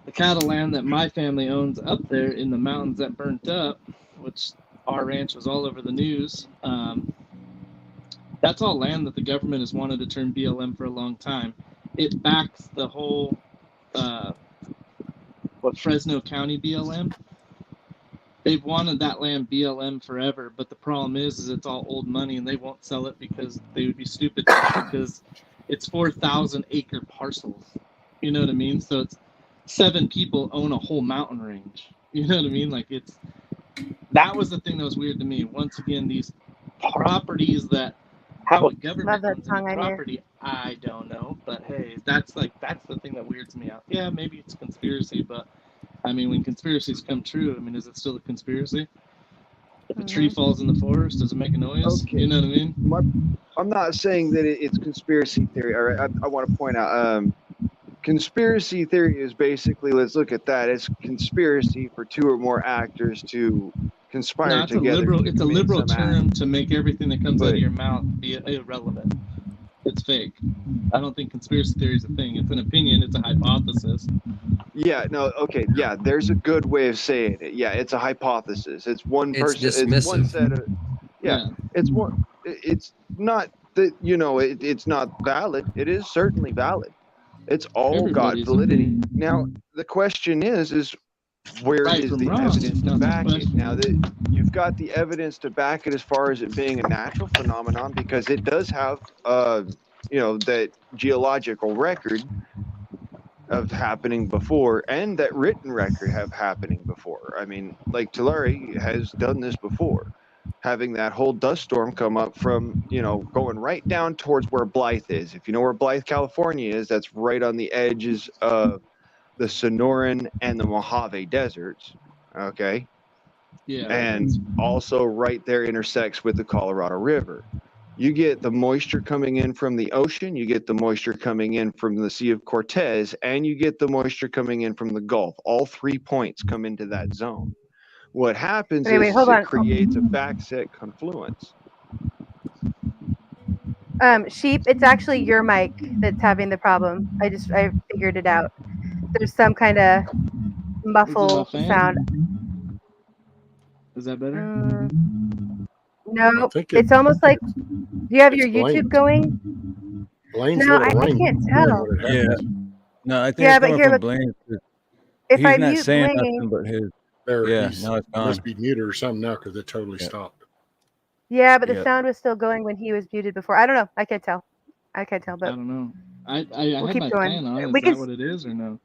the cattle land that my family owns up there in the mountains that burnt up, which our ranch was all over the news, that's all land that the government has wanted to turn BLM for a long time. It backs the whole Fresno County BLM. They've wanted that land BLM forever, but the problem is it's all old money and they won't sell it because they would be stupid, because it's 4,000 acre parcels. You know what I mean? So it's 7 people own a whole mountain range. You know what I mean? Like that was the thing that was weird to me. Once again, these properties that how a government owns any property, I don't know. But hey, that's the thing that weirds me out. Yeah, maybe it's conspiracy, but I mean, when conspiracies come true, I mean, is it still a conspiracy? If a tree falls in the forest, does it make a noise? Okay. You know what I mean? I'm not saying that it's conspiracy theory. All right, I want to point out, conspiracy theory is basically, let's look at that. It's conspiracy for 2 or more actors to conspire No, together. It's a liberal term to make everything that comes out of your mouth be irrelevant. It's fake. I don't think conspiracy theory is a thing. It's an opinion. It's a hypothesis. Yeah. No. Okay. Yeah. There's a good way of saying it. Yeah. It's a hypothesis. It's one person. It's It's one dismissive. set of. Yeah. It's one. It's not that it's not valid. It is certainly valid. It's all got validity. Now the question is where is the evidence to back it? Now that you've got the evidence to back it as far as it being a natural phenomenon, because it does have that geological record of happening before, and that written record have happening before. I mean, Lake Tulare has done this before, having that whole dust storm come up from, going right down towards where Blythe is. If you know where Blythe, California is, that's right on the edges of the Sonoran and the Mojave deserts. Okay. Yeah. And also right there intersects with the Colorado River. You get the moisture coming in from the ocean, you get the moisture coming in from the Sea of Cortez, and you get the moisture coming in from the Gulf. All 3 points come into that zone. What happens is it creates a backset confluence. Sheep, it's actually your mic that's having the problem. I figured it out. There's some kind of muffle sound. Is that better? No, it's almost like. Do you have your YouTube going? Blaine's no, I can't tell. Yeah. No, I think Yeah, it's but coming here, from Blaine. if He's I not mute saying Blaine, nothing but his. There, Yeah, he's now it's gone. must be muted or something now because it totally stopped. yeah, but the sound was still going when he was muted before. I don't know. I can't tell. But I don't know. I we'll had keep my going. fan on. Is We that can. what it is or no?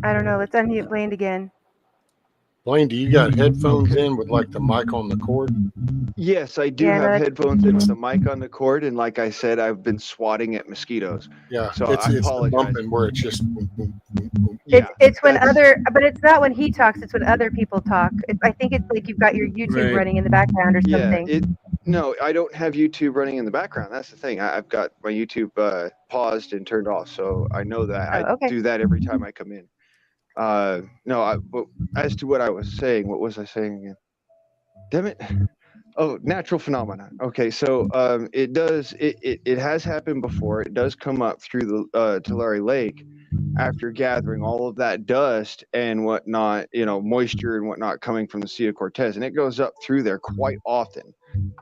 I don't know. Let's unmute Blaine again. Blaine, do you got headphones in with like the mic on the cord? Yes, I do have headphones in with the mic on the cord, and like I said, I've been swatting at mosquitoes. Yeah, so it's I apologize. bumping where it's just. Boom, boom, boom, boom. It's when but it's not when he talks. It's when other people talk. I think it's like you've got your YouTube running in the background or something. No, I don't have YouTube running in the background. That's the thing. I've got my YouTube paused and turned off, so I know that. I do that every time I come in. But as to what I was saying, what was I saying again? Damn it. Oh, natural phenomena. Okay, so it has happened before. It does come up through the Tulare Lake after gathering all of that dust and whatnot, moisture and whatnot coming from the Sea of Cortez, and it goes up through there quite often.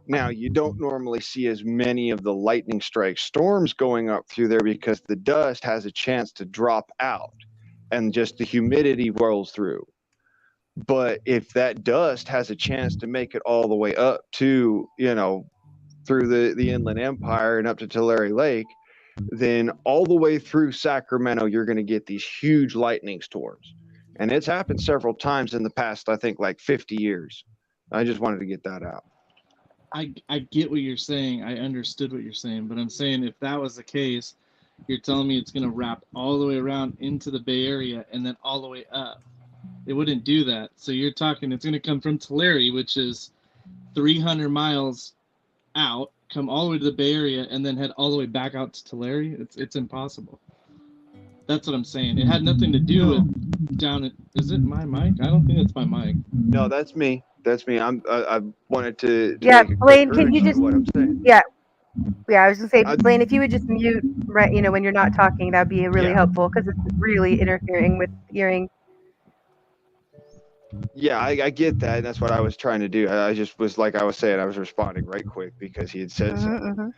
Now, you don't normally see as many of the lightning strike storms going up through there because the dust has a chance to drop out and just the humidity rolls through. But if that dust has a chance to make it all the way up to, through the Inland Empire and up to Tulare Lake, then all the way through Sacramento, you're going to get these huge lightning storms. And it's happened several times in the past, I think, like 50 years. I just wanted to get that out. I get what you're saying. I understood what you're saying. But I'm saying if that was the case, you're telling me it's going to wrap all the way around into the Bay Area and then all the way up. It wouldn't do that. So you're talking it's going to come from Tulare, which is 300 miles out, come all the way to the Bay Area, and then head all the way back out to Tulare. It's impossible. That's what I'm saying. It had nothing to do with down at. Is it my mic? I don't think it's my mic. No, that's me. That's me. I wanted to yeah, make a Blaine, quick can you just? what I'm saying. Yeah, I was gonna say, Blaine, if you would just mute, right, when you're not talking, that'd be really helpful because it's really interfering with hearing. Yeah, I get that. That's what I was trying to do. I just was like I was saying, I was responding right quick because he had said something.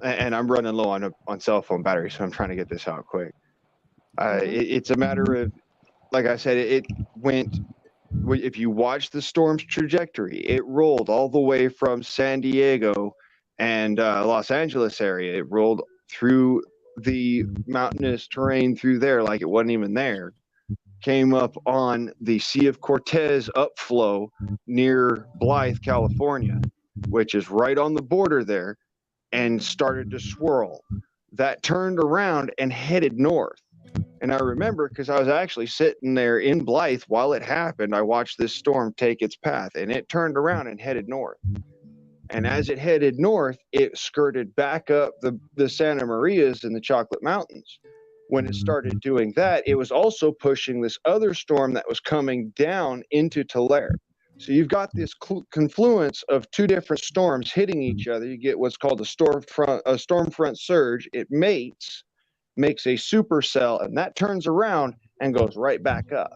And I'm running low on cell phone battery, so I'm trying to get this out quick. It's a matter of, like I said, it went. If you watch the storm's trajectory, it rolled all the way from San Diego and Los Angeles area. It rolled through the mountainous terrain through there like it wasn't even there. Came up on the Sea of Cortez upflow near Blythe, California, which is right on the border there, and started to swirl. That turned around and headed north. And I remember because I was actually sitting there in Blythe while it happened. I watched this storm take its path, and it turned around and headed north. And as it headed north, it skirted back up the Santa Marias in the Chocolate Mountains. When it started doing that, it was also pushing this other storm that was coming down into Tulare. So you've got this confluence of two different storms hitting each other. You get what's called a storm front surge. It mates, makes a supercell, and that turns around and goes right back up.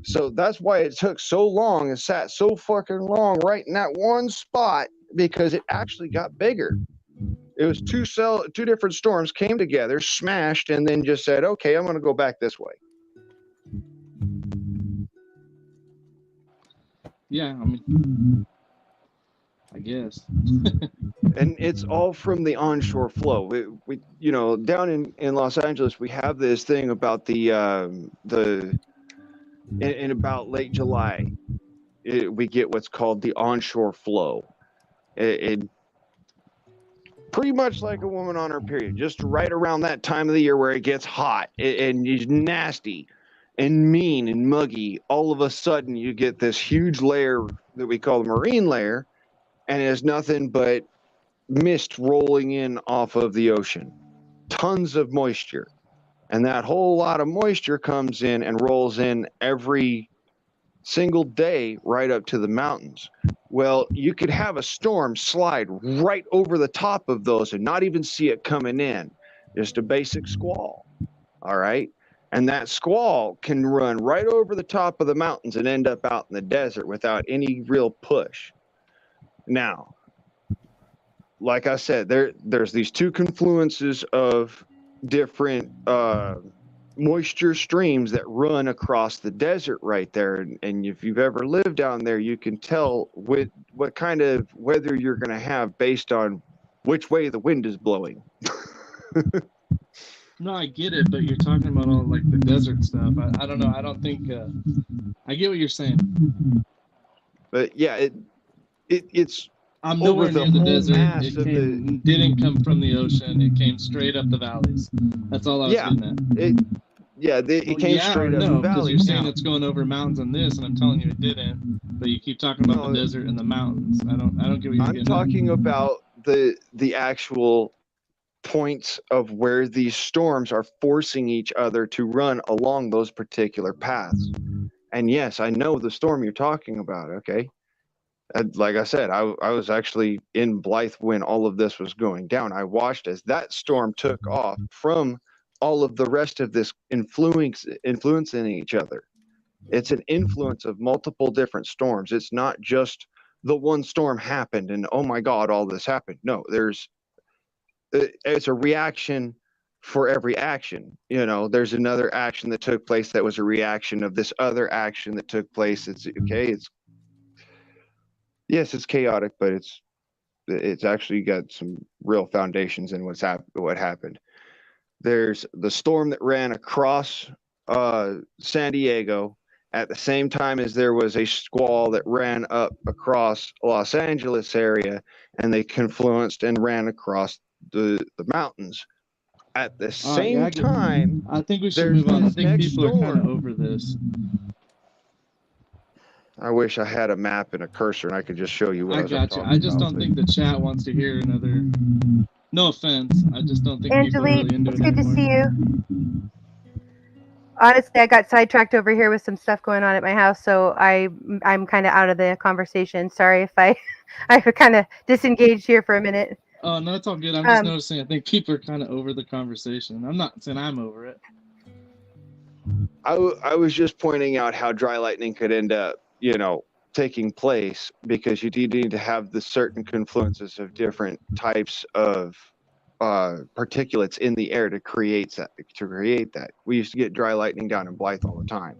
So that's why it took so long and sat so fucking long right in that one spot, because it actually got bigger. It was two different storms came together, smashed, and then just said, okay, I'm going to go back this way. Yeah, I mean, I guess. And it's all from the onshore flow. We you know, down in Los Angeles, we have this thing about in about late July, we get what's called the onshore flow. It pretty much like a woman on her period, just right around that time of the year where it gets hot and is nasty and mean and muggy. All of a sudden, you get this huge layer that we call the marine layer, and it is nothing but mist rolling in off of the ocean. Tons of moisture. And that whole lot of moisture comes in and rolls in every single day right up to the mountains. Well, you could have a storm slide right over the top of those and not even see it coming in. Just a basic squall. All right. And that squall can run right over the top of the mountains and end up out in the desert without any real push. Now, like I said, there's these two confluences of different moisture streams that run across the desert right there. And if you've ever lived down there, you can tell what kind of weather you're going to have based on which way the wind is blowing. No, I get it, but you're talking about all like the desert stuff. I don't know. I don't think I get what you're saying. But yeah, it's. I'm nowhere near the desert. It didn't come from the ocean. It came straight up the valleys. That's all I was getting at. It came straight up the valleys. Because you're saying it's going over mountains and this, and I'm telling you it didn't. But you keep talking about the desert and the mountains. I don't get what you're getting at. I'm talking about the actual points of where these storms are forcing each other to run along those particular paths. And yes, I know the storm you're talking about. Okay. Like I said, I was actually in Blythe when all of this was going down. I watched as that storm took off from all of the rest of this influencing each other. It's an influence of multiple different storms. It's not just the one storm happened and, oh my God, all this happened. No, it's a reaction for every action. You know, there's another action that took place that was a reaction of this other action that took place. Yes, it's chaotic, but it's actually got some real foundations in what happened. There's the storm that ran across San Diego at the same time as there was a squall that ran up across Los Angeles area, and they confluenced and ran across the mountains. At the same time, I think we should move on. I think people are kind of over this. I wish I had a map and a cursor and I could just show you what I got you. I just don't think the chat wants to hear another. No offense. I just don't think people are really into it's it good anymore. to see you. Honestly, I got sidetracked over here with some stuff going on at my house, so I'm kind of out of the conversation. Sorry if I kind of disengaged here for a minute. Oh no, it's all good. I'm just noticing. I think people are kind of over the conversation. I'm not saying I'm over it. I was just pointing out how dry lightning could end up, taking place because you need to have the certain confluences of different types of particulates in the air to create that. We used to get dry lightning down in Blythe all the time,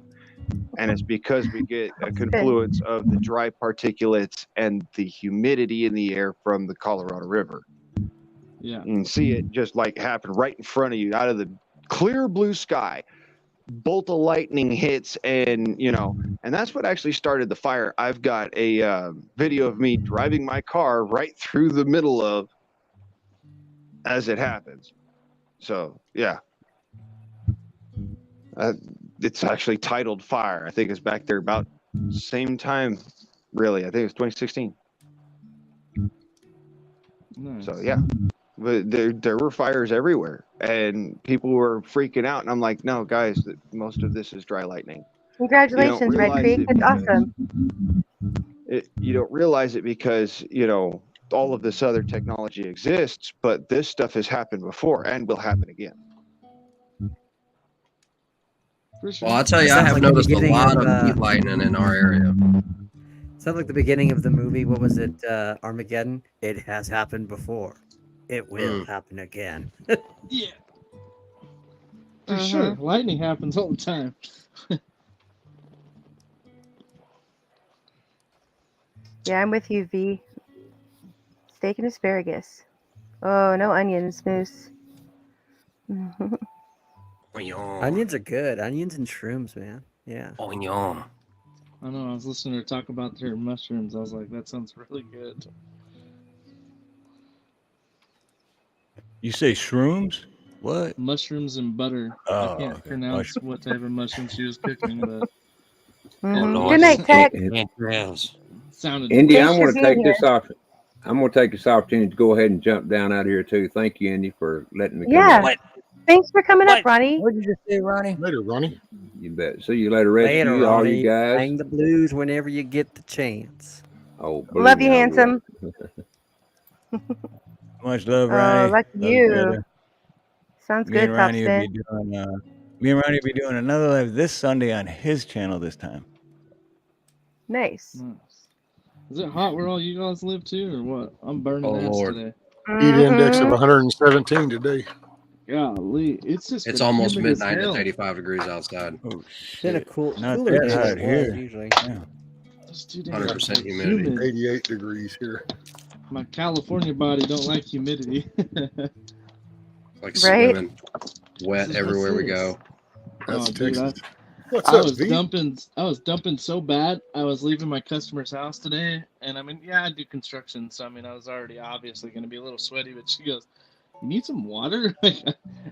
And it's because we get a confluence of the dry particulates and the humidity in the air from the Colorado River. Yeah. You can see it just like happen right in front of you out of the clear blue sky. Bolt of lightning hits, and and that's what actually started the fire. I've got a video of me driving my car right through the middle of as it happens. So yeah, it's actually titled Fire. I think it's back there about same time. Really, I think it's 2016. Nice. So yeah, but there were fires everywhere, and people were freaking out. And I'm like, no, guys, most of this is dry lightning. Congratulations, Red Creek. That's awesome. You don't realize it because all of this other technology exists, but this stuff has happened before and will happen again. For sure. Well, I'll tell you, I Sounds have like the noticed a beginning lot of, of heat lightning in our area. Sounds like the beginning of the movie. What was it? Armageddon. It has happened before. It will happen again. Yeah. For sure. Lightning happens all the time. Yeah, I'm with you, V. Steak and asparagus. Oh, no onions, Moose. Onions are good. Onions and shrooms, man. Yeah. Onion. I know. I was listening to her talk about her mushrooms. I was like, that sounds really good. You say shrooms? What? Mushrooms and butter. I can't pronounce what type of mushroom she was cooking, but Good night, Tech. Sounded. Indy, Thanks I'm for going to being take this off. I'm going to take this opportunity to go ahead and jump down out of here too. Thank you, Indy, for letting me come Yeah. on. Thanks for coming up, Ronnie. What did you say, Ronnie? Later, Ronnie. You bet. See you later, rest Later, of you, all Ronnie. you guys. Hang the blues whenever you get the chance. Oh, Love believe you, me, I will. handsome. Much love, Oh, Ronnie. lucky Love you. brother. Sounds Me good, and Ronnie will Topspin. be doing. Me and Ronnie will be doing another live this Sunday on his channel this time. Nice. Is it hot where all you guys live too, or what? I'm burning ass Lord. today. Heat index of 117 today. Golly, it's just It's been almost humid as midnight. hell. It's 85 degrees outside. Oh It's been a shit! cooler Not day that than hot it here. was usually. Yeah. It's too damn 100% humidity. humid. 88 degrees here. My California body don't like humidity. Like Right? swimming wet everywhere we go. That's Oh, dude, Texas. What's I up, was V? dumping so bad. I was leaving my customer's house today, and I mean, yeah, I do construction, so I mean, I was already obviously going to be a little sweaty. But she goes, "You need some water?" I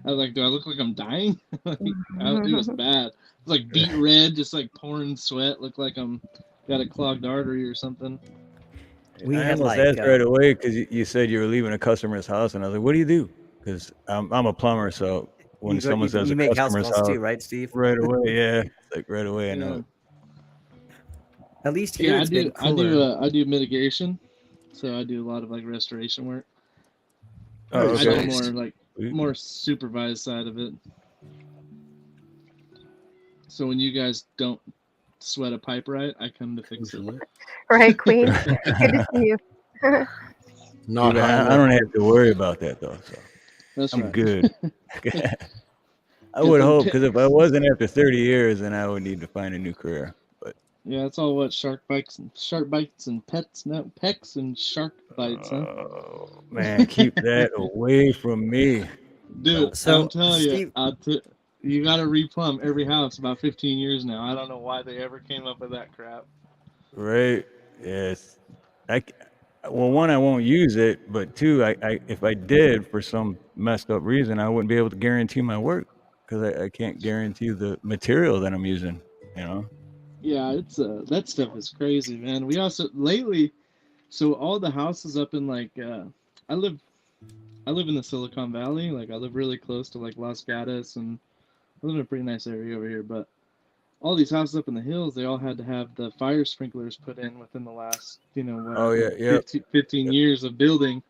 was like, "Do I look like I'm dying?" It was bad. It was like beet red, just like pouring sweat. Looked like I'm got a clogged artery or something. We I had almost like asked right away because you said you were leaving a customer's house, and I was like, "What do you do?" Because I'm a plumber, so when someone says you a make house customer's calls house, too, right, Steve? right away, yeah, it's like right away, I know Yeah. it. At least here Yeah, it's been cooler. I do mitigation, so I do a lot of like restoration work. Oh, I do okay. more like more supervised side of it. So when you guys don't sweat a pipe right, I come to fix it. Right, Queen. Good to see you. Not high I enough. don't have to worry about that though, so That's I'm right. good. I would hope, because if I wasn't after 30 years, then I would need to find a new career. But Yeah, it's all what shark bites and pets, no pecks and shark bites, huh? oh man, keep that away from me. Dude, So, I'm telling Steve- you, you got to replumb every house about 15 years now. I don't know why they ever came up with that crap. Right? Yes. Well, one, I won't use it, but two, I if I did for some messed up reason, I wouldn't be able to guarantee my work because I can't guarantee the material that I'm using. You know. Yeah, it's that stuff is crazy, man. We also lately, so all the houses up in like I live in the Silicon Valley. Like I live really close to like Las Gatos, and I live in a pretty nice area over here. But all these houses up in the hills, they all had to have the fire sprinklers put in within the last, Oh yeah, yeah. 15 years of building.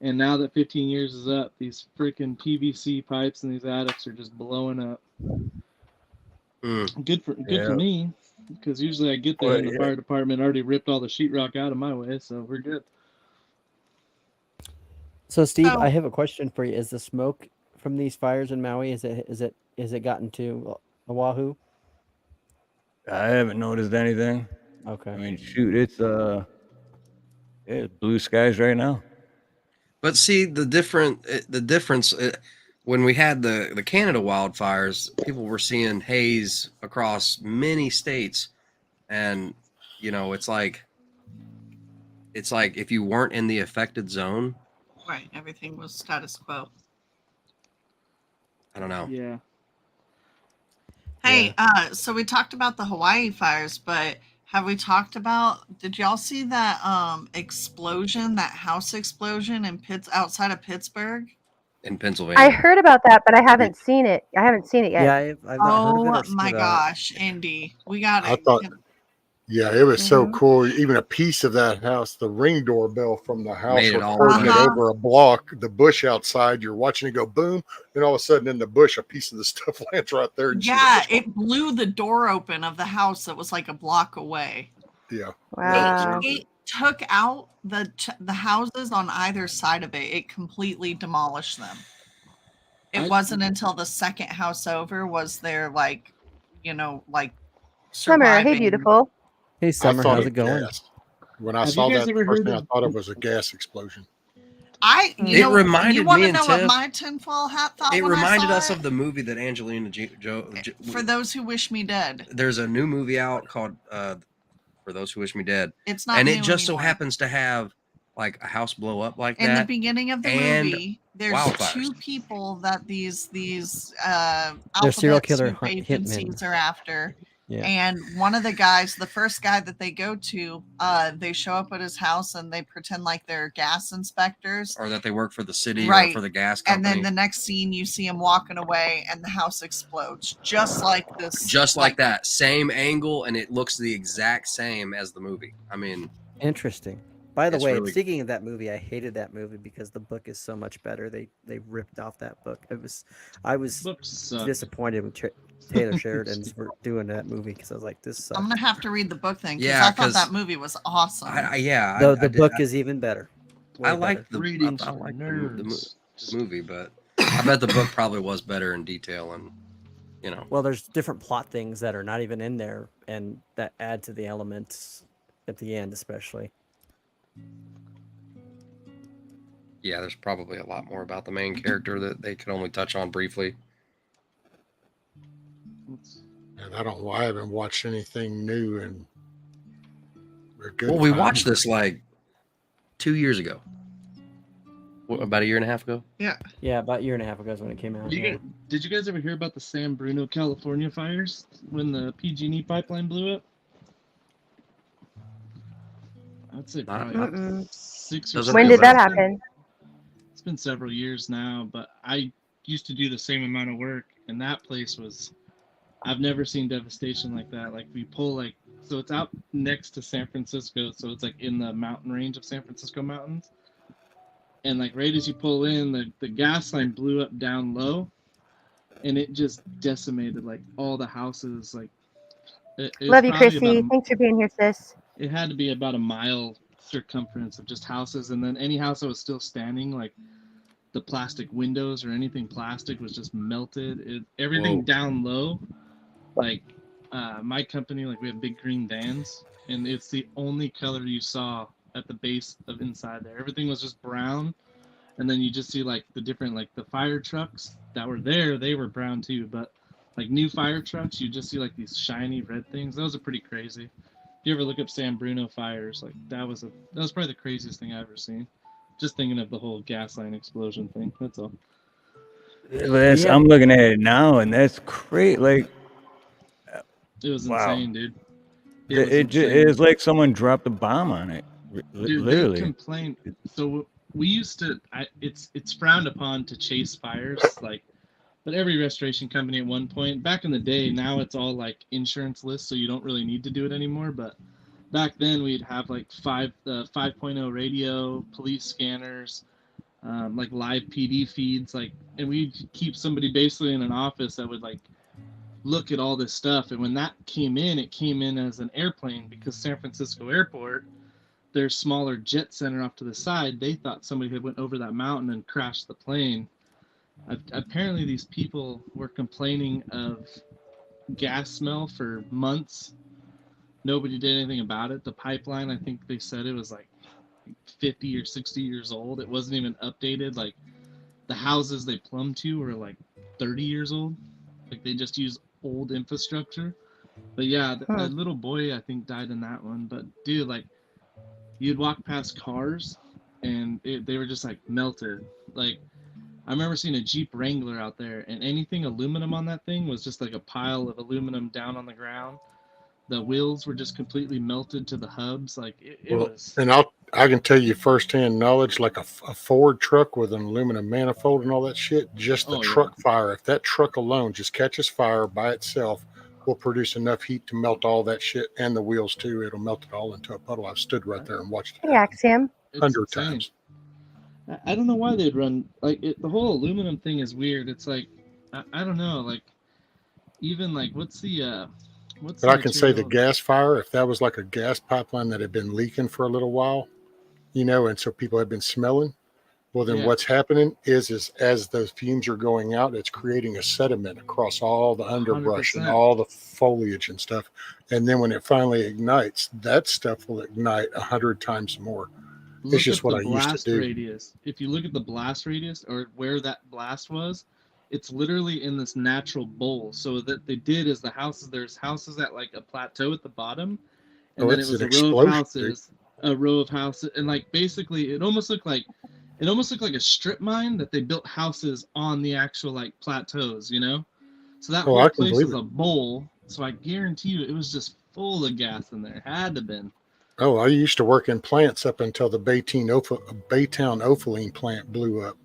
And now that 15 years is up, these freaking PVC pipes in these attics are just blowing up. Good for me, because usually I get there and the fire department already ripped all the sheetrock out of my way, so we're good. So, Steve, I have a question for you. Is the smoke from these fires in Maui, is it gotten to Oahu? I haven't noticed anything. Okay. I mean, shoot, it's blue skies right now. But see the difference when we had the Canada wildfires, people were seeing haze across many states, and it's like if you weren't in the affected zone, Right. Everything was status quo. I don't know. Yeah. Hey, so we talked about the Hawaii fires, but have we talked about? Did y'all see that explosion, that house explosion in outside of Pittsburgh? In Pennsylvania. I heard about that, but I haven't seen it. I haven't seen it yet. Yeah, I've not heard of it Oh or seen my about gosh, Indy, we got I it. thought, yeah, it was so Mhm. cool. Even a piece of that house, the Ring doorbell from the house Made it all recording it Uh-huh. over a block, the bush outside. You're watching it go boom, and all of a sudden in the bush, a piece of the stuff lands right there. And Yeah, it blew the door open of the house that was like a block away. yeah, Wow. It took out the houses on either side of it. It completely demolished them. It wasn't until the second house over was there like Summer, hey, surviving. beautiful. Hey, I Summer, thought how's of it going? gas. When I Have saw you guys that, ever the first heard thing I of? thought of was a gas explosion. You reminded want me to and know what Tiff- my tinfoil hat thought It when reminded I us saw of the movie that Angelina For those who wish me dead. There's a new movie out called For Those Who Wish Me Dead. It's not And new it just so anymore. happens to have like a house blow up like In that. the beginning of the and movie, there's wildfires. two people that these They're serial alphabet killer soup agencies hitmen. are after. Yeah. And one of the guys, the first guy that they go to, they show up at his house and they pretend like they're gas inspectors. Or that they work for the city Right. or for the gas And company. then the next scene, you see him walking away and the house explodes. Just like this. Just like that. Same angle, and it looks the exact same as the movie. I mean, Interesting. By the It's way, really- speaking of that movie, I hated that movie because the book is so much better. They ripped off that book. I was Books suck. disappointed with Taylor Sheridan's for doing that movie because I was like, this sucks. I'm going to have to read the book then because Yeah, I thought 'cause that movie was awesome. The book is even better. I like the Readings I for like the nerds. movie, but I bet the book probably was better in detail and Well, there's different plot things that are not even in there and that add to the elements at the end, especially. yeah, there's probably a lot more about the main character that they could only touch on briefly. And I don't know why I haven't watched anything new and we're good. Well, we watched this like 2 years ago. About a year and a half ago? Yeah. Yeah, about a year and a half ago is when it came out. Yeah. Did you guys ever hear about the San Bruno, California fires when the PG&E pipeline blew up? I'd say probably Mm-mm. 6 or Doesn't 7 When ring did that bells. happen? It's been several years now, but I used to do the same amount of work, and that place was, I've never seen devastation like that. Like we pull so it's out next to San Francisco, so it's like in the mountain range of San Francisco mountains. And like right as you pull in, the gas line blew up down low, and it just decimated like all the houses. Like it was Love you, probably Chrissy. Thanks for being here, sis. it had to be about a mile circumference of just houses, and then any house that was still standing, like the plastic windows or anything plastic was just melted. Everything Whoa. down low, like my company, like we have big green vans, and it's the only color you saw at the base of inside there. Everything was just brown, and then you just see like the different, like the fire trucks that were there, they were brown too, but like new fire trucks, you just see like these shiny red things. Those are pretty crazy. If you ever look up San Bruno fires, like that was probably the craziest thing I've ever seen. Just thinking of the whole gas line explosion thing. That's all. I'm looking at it now, and that's great. Like, It was wow. insane, dude. It's like someone dropped a bomb on it. Dude, Literally. they complained. So we used to. It's frowned upon to chase fires, like, but every restoration company at one point back in the day. Now it's all like insurance lists, so you don't really need to do it anymore. But back then we'd have like 5.0 radio, police scanners, like live PD feeds, like, and we'd keep somebody basically in an office that would like look at all this stuff. And when that came in, it came in as an airplane because San Francisco Airport, their smaller jet center off to the side, they thought somebody had went over that mountain and crashed the plane. Apparently these people were complaining of gas smell for months. Nobody did anything about it. The pipeline, I think they said it was like 50 or 60 years old. It wasn't even updated. Like the houses they plumbed to were like 30 years old. Like they just use old infrastructure. But yeah, a little boy I think died in that one. But dude, like you'd walk past cars and they were just like melted. Like I remember seeing a Jeep Wrangler out there, and anything aluminum on that thing was just like a pile of aluminum down on the ground. The wheels were just completely melted to the hubs. Like it was. And I can tell you firsthand knowledge, like a Ford truck with an aluminum manifold and all that shit. Just the truck fire, if that truck alone just catches fire by itself, will produce enough heat to melt all that shit and the wheels too. It'll melt it all into a puddle. I've stood right there and watched it. Hey, Axiom. 100 times. I don't know why they'd run like it, the whole aluminum thing is weird. It's like I don't know, like even like what's the but I can say the gas fire, if that was like a gas pipeline that had been leaking for a little while, and so people had been smelling, well then what's happening is as those fumes are going out, it's creating a sediment across all the underbrush 100%. And all the foliage and stuff. And then when it finally ignites, that stuff will ignite 100 times more. It's just what I used to do. Radius. If you look at the blast radius or where that blast was, it's literally in this natural bowl. So that they did is there's houses at like a plateau at the bottom, and then it was a row of houses, and like basically it almost looked like a strip mine that they built houses on the actual like plateaus, So that whole place was a bowl. So I guarantee you it was just full of gas in there. It had to have been. Oh, I used to work in plants up until the Baytown Ophaline plant blew up.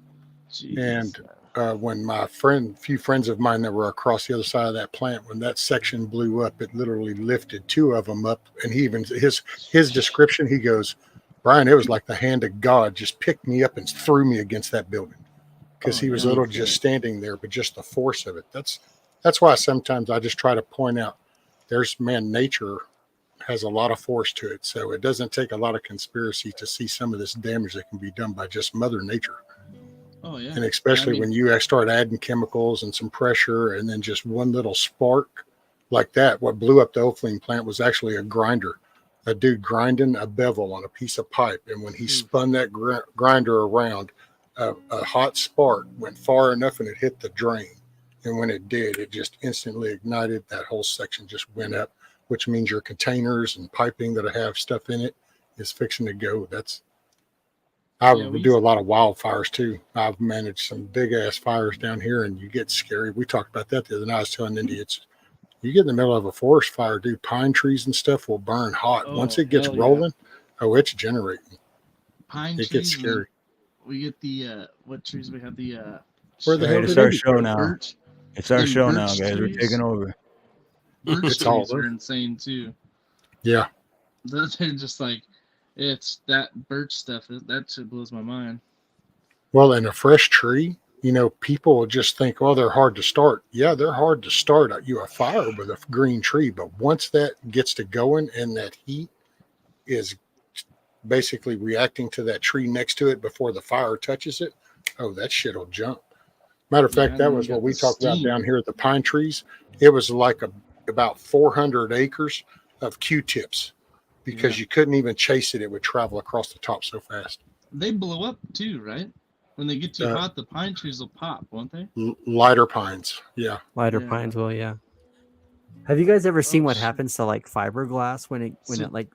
Jeez. And when my few friends of mine that were across the other side of that plant, when that section blew up, it literally lifted two of them up. And he even his description, he goes, Brian, it was like the hand of God just picked me up and threw me against that building, because he was literally just standing there, but just the force of it. That's why sometimes I just try to point out nature has a lot of force to it. So it doesn't take a lot of conspiracy to see some of this damage that can be done by just Mother Nature. Oh, yeah. And especially when you start adding chemicals and some pressure and then just one little spark like that. What blew up the Ophaline plant was actually a grinder, a dude grinding a bevel on a piece of pipe. And when he spun that grinder around, a hot spark went far enough and it hit the drain. And when it did, it just instantly ignited. That whole section just went up, which means your containers and piping that have stuff in it is fixing to go. I do a lot of wildfires too. I've managed some big ass fires down here, and you get scary. We talked about that the other night. I was telling Indy, you get in the middle of a forest fire, dude, pine trees and stuff will burn hot. Once it gets rolling, it's generating. It gets scary. We get the what trees we have the where the hell it's our show now. It's our show now, guys. We're taking over. Birch trees are insane too. Yeah. They're just like, it's that birch stuff. That shit blows my mind. Well, in a fresh tree, people will just think, oh, they're hard to start. Yeah, they're hard to start. You a fire with a green tree, but once that gets to going and that heat is basically reacting to that tree next to it before the fire touches it, that shit will jump. Matter of fact, that was what we talked about down here at the pine trees. It was like about 400 acres of Q-tips because you couldn't even chase it. It would travel across the top so fast. They blow up too, right? When they get too hot, the pine trees will pop, won't they? Lighter pines, yeah. Lighter pines will, yeah. Have you guys ever seen what happens to like fiberglass when it like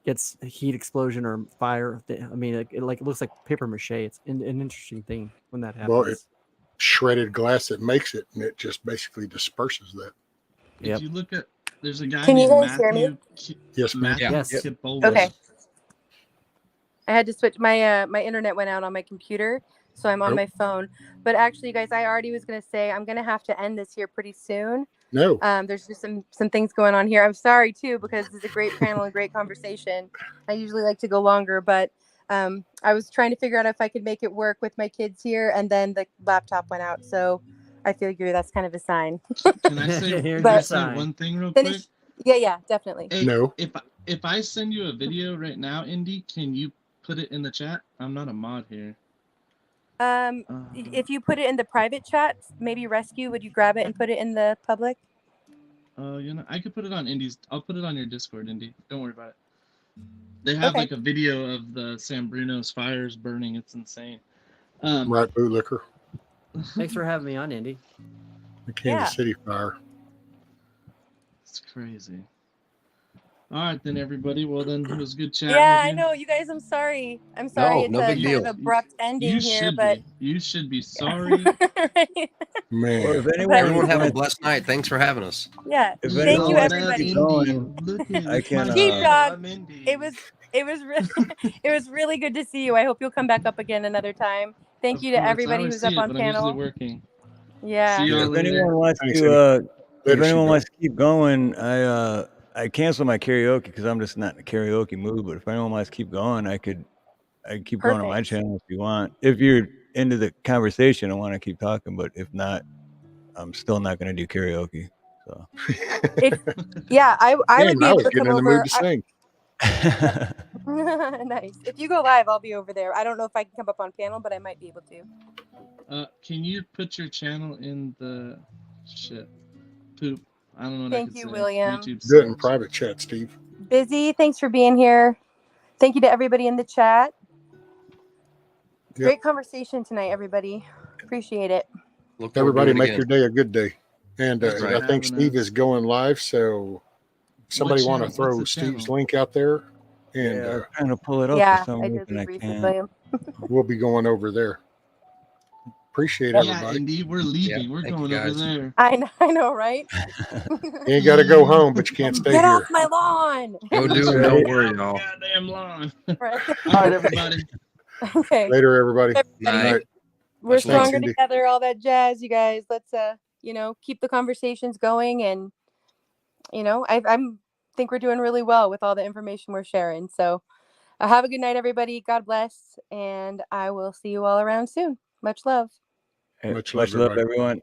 gets a heat explosion or fire? I mean, it looks like paper mache. It's an interesting thing when that happens. Well, shredded glass that makes it, and it just basically disperses that. If you look at, there's a guy Can named you guys hear Matthew. me? Yes, ma'am. Yes. Okay. I had to switch. My internet went out on my computer, so I'm on my phone. But actually, you guys, I already was going to say I'm going to have to end this here pretty soon. No. There's just some things going on here. I'm sorry too, because this is a great panel and great conversation. I usually like to go longer, but I was trying to figure out if I could make it work with my kids here, and then the laptop went out. So I figure that's kind of a sign. Can I say one thing real quick? Yeah, definitely. Hey, no. If I send you a video right now, Indy, can you put it in the chat? I'm not a mod here. If you put it in the private chat, maybe Rescue, would you grab it and put it in the public? I could put it on Indy's. I'll put it on your Discord, Indy. Don't worry about it. They have like a video of the San Bruno's fires burning. It's insane. Right, bootlicker. Thanks for having me on, Indy. The Kansas City fire. It's crazy. All right, then, everybody. Well, then, it was good chatting Yeah, with you. I know. You guys, I'm sorry. I'm sorry. No, It's big a deal. kind of abrupt ending here, but You should be sorry. Man. Well, if Everyone have a blessed night. Thanks for having us. Yeah. If Thank anyone you, wants to everybody. keep going, I can. Sheepdog. It was really it was really good to see you. I hope you'll come back up again another time. Thank you to everybody who's up on panel. Working. Yeah. See y'all If later. anyone wants Thanks, to, if Later, anyone Sheepdog. wants to keep going, I canceled my karaoke because I'm just not in a karaoke mood. But if anyone wants to keep going, I could keep going on my channel if you want. If you're into the conversation, I want to keep talking. But if not, I'm still not going to do karaoke. So. Yeah, I would be I able was to getting come in the over. mood to sing. Nice. If you go live, I'll be over there. I don't know if I can come up on panel, but I might be able to. Can you put your channel in the poop? I don't know what Thank I could you, say. William. YouTube Do it in search. private chat, Steve. Busy. Thanks for being here. Thank you to everybody in the chat. Yep. Great conversation tonight, everybody. Appreciate it. Look forward to Everybody doing it make again. your day a good day. And Thanks for I think having Steve us. is going live, so somebody want to channel? What's throw the Steve's channel? link out there, and Yeah, I was trying to pull it up Yeah, for some I did reason. leave I recently, can't. William. we'll be going over there. Appreciate Yeah, everybody. Indy, we're leaving. We're thank you, going over guys. there. I know, right? You ain't got to go home, but you can't stay Get here. off my lawn. Go That's do it. right. Don't worry, y'all. Goddamn lawn. Right. All right, everybody. Okay. Later, everybody. Everybody, Night. Night. we're Much love. stronger Indy. together, all that jazz, you guys. Let's keep the conversations going, and I think we're doing really well with all the information we're sharing. So have a good night, everybody. God bless, and I will see you all around soon. Much love. Much Much love, love, everyone.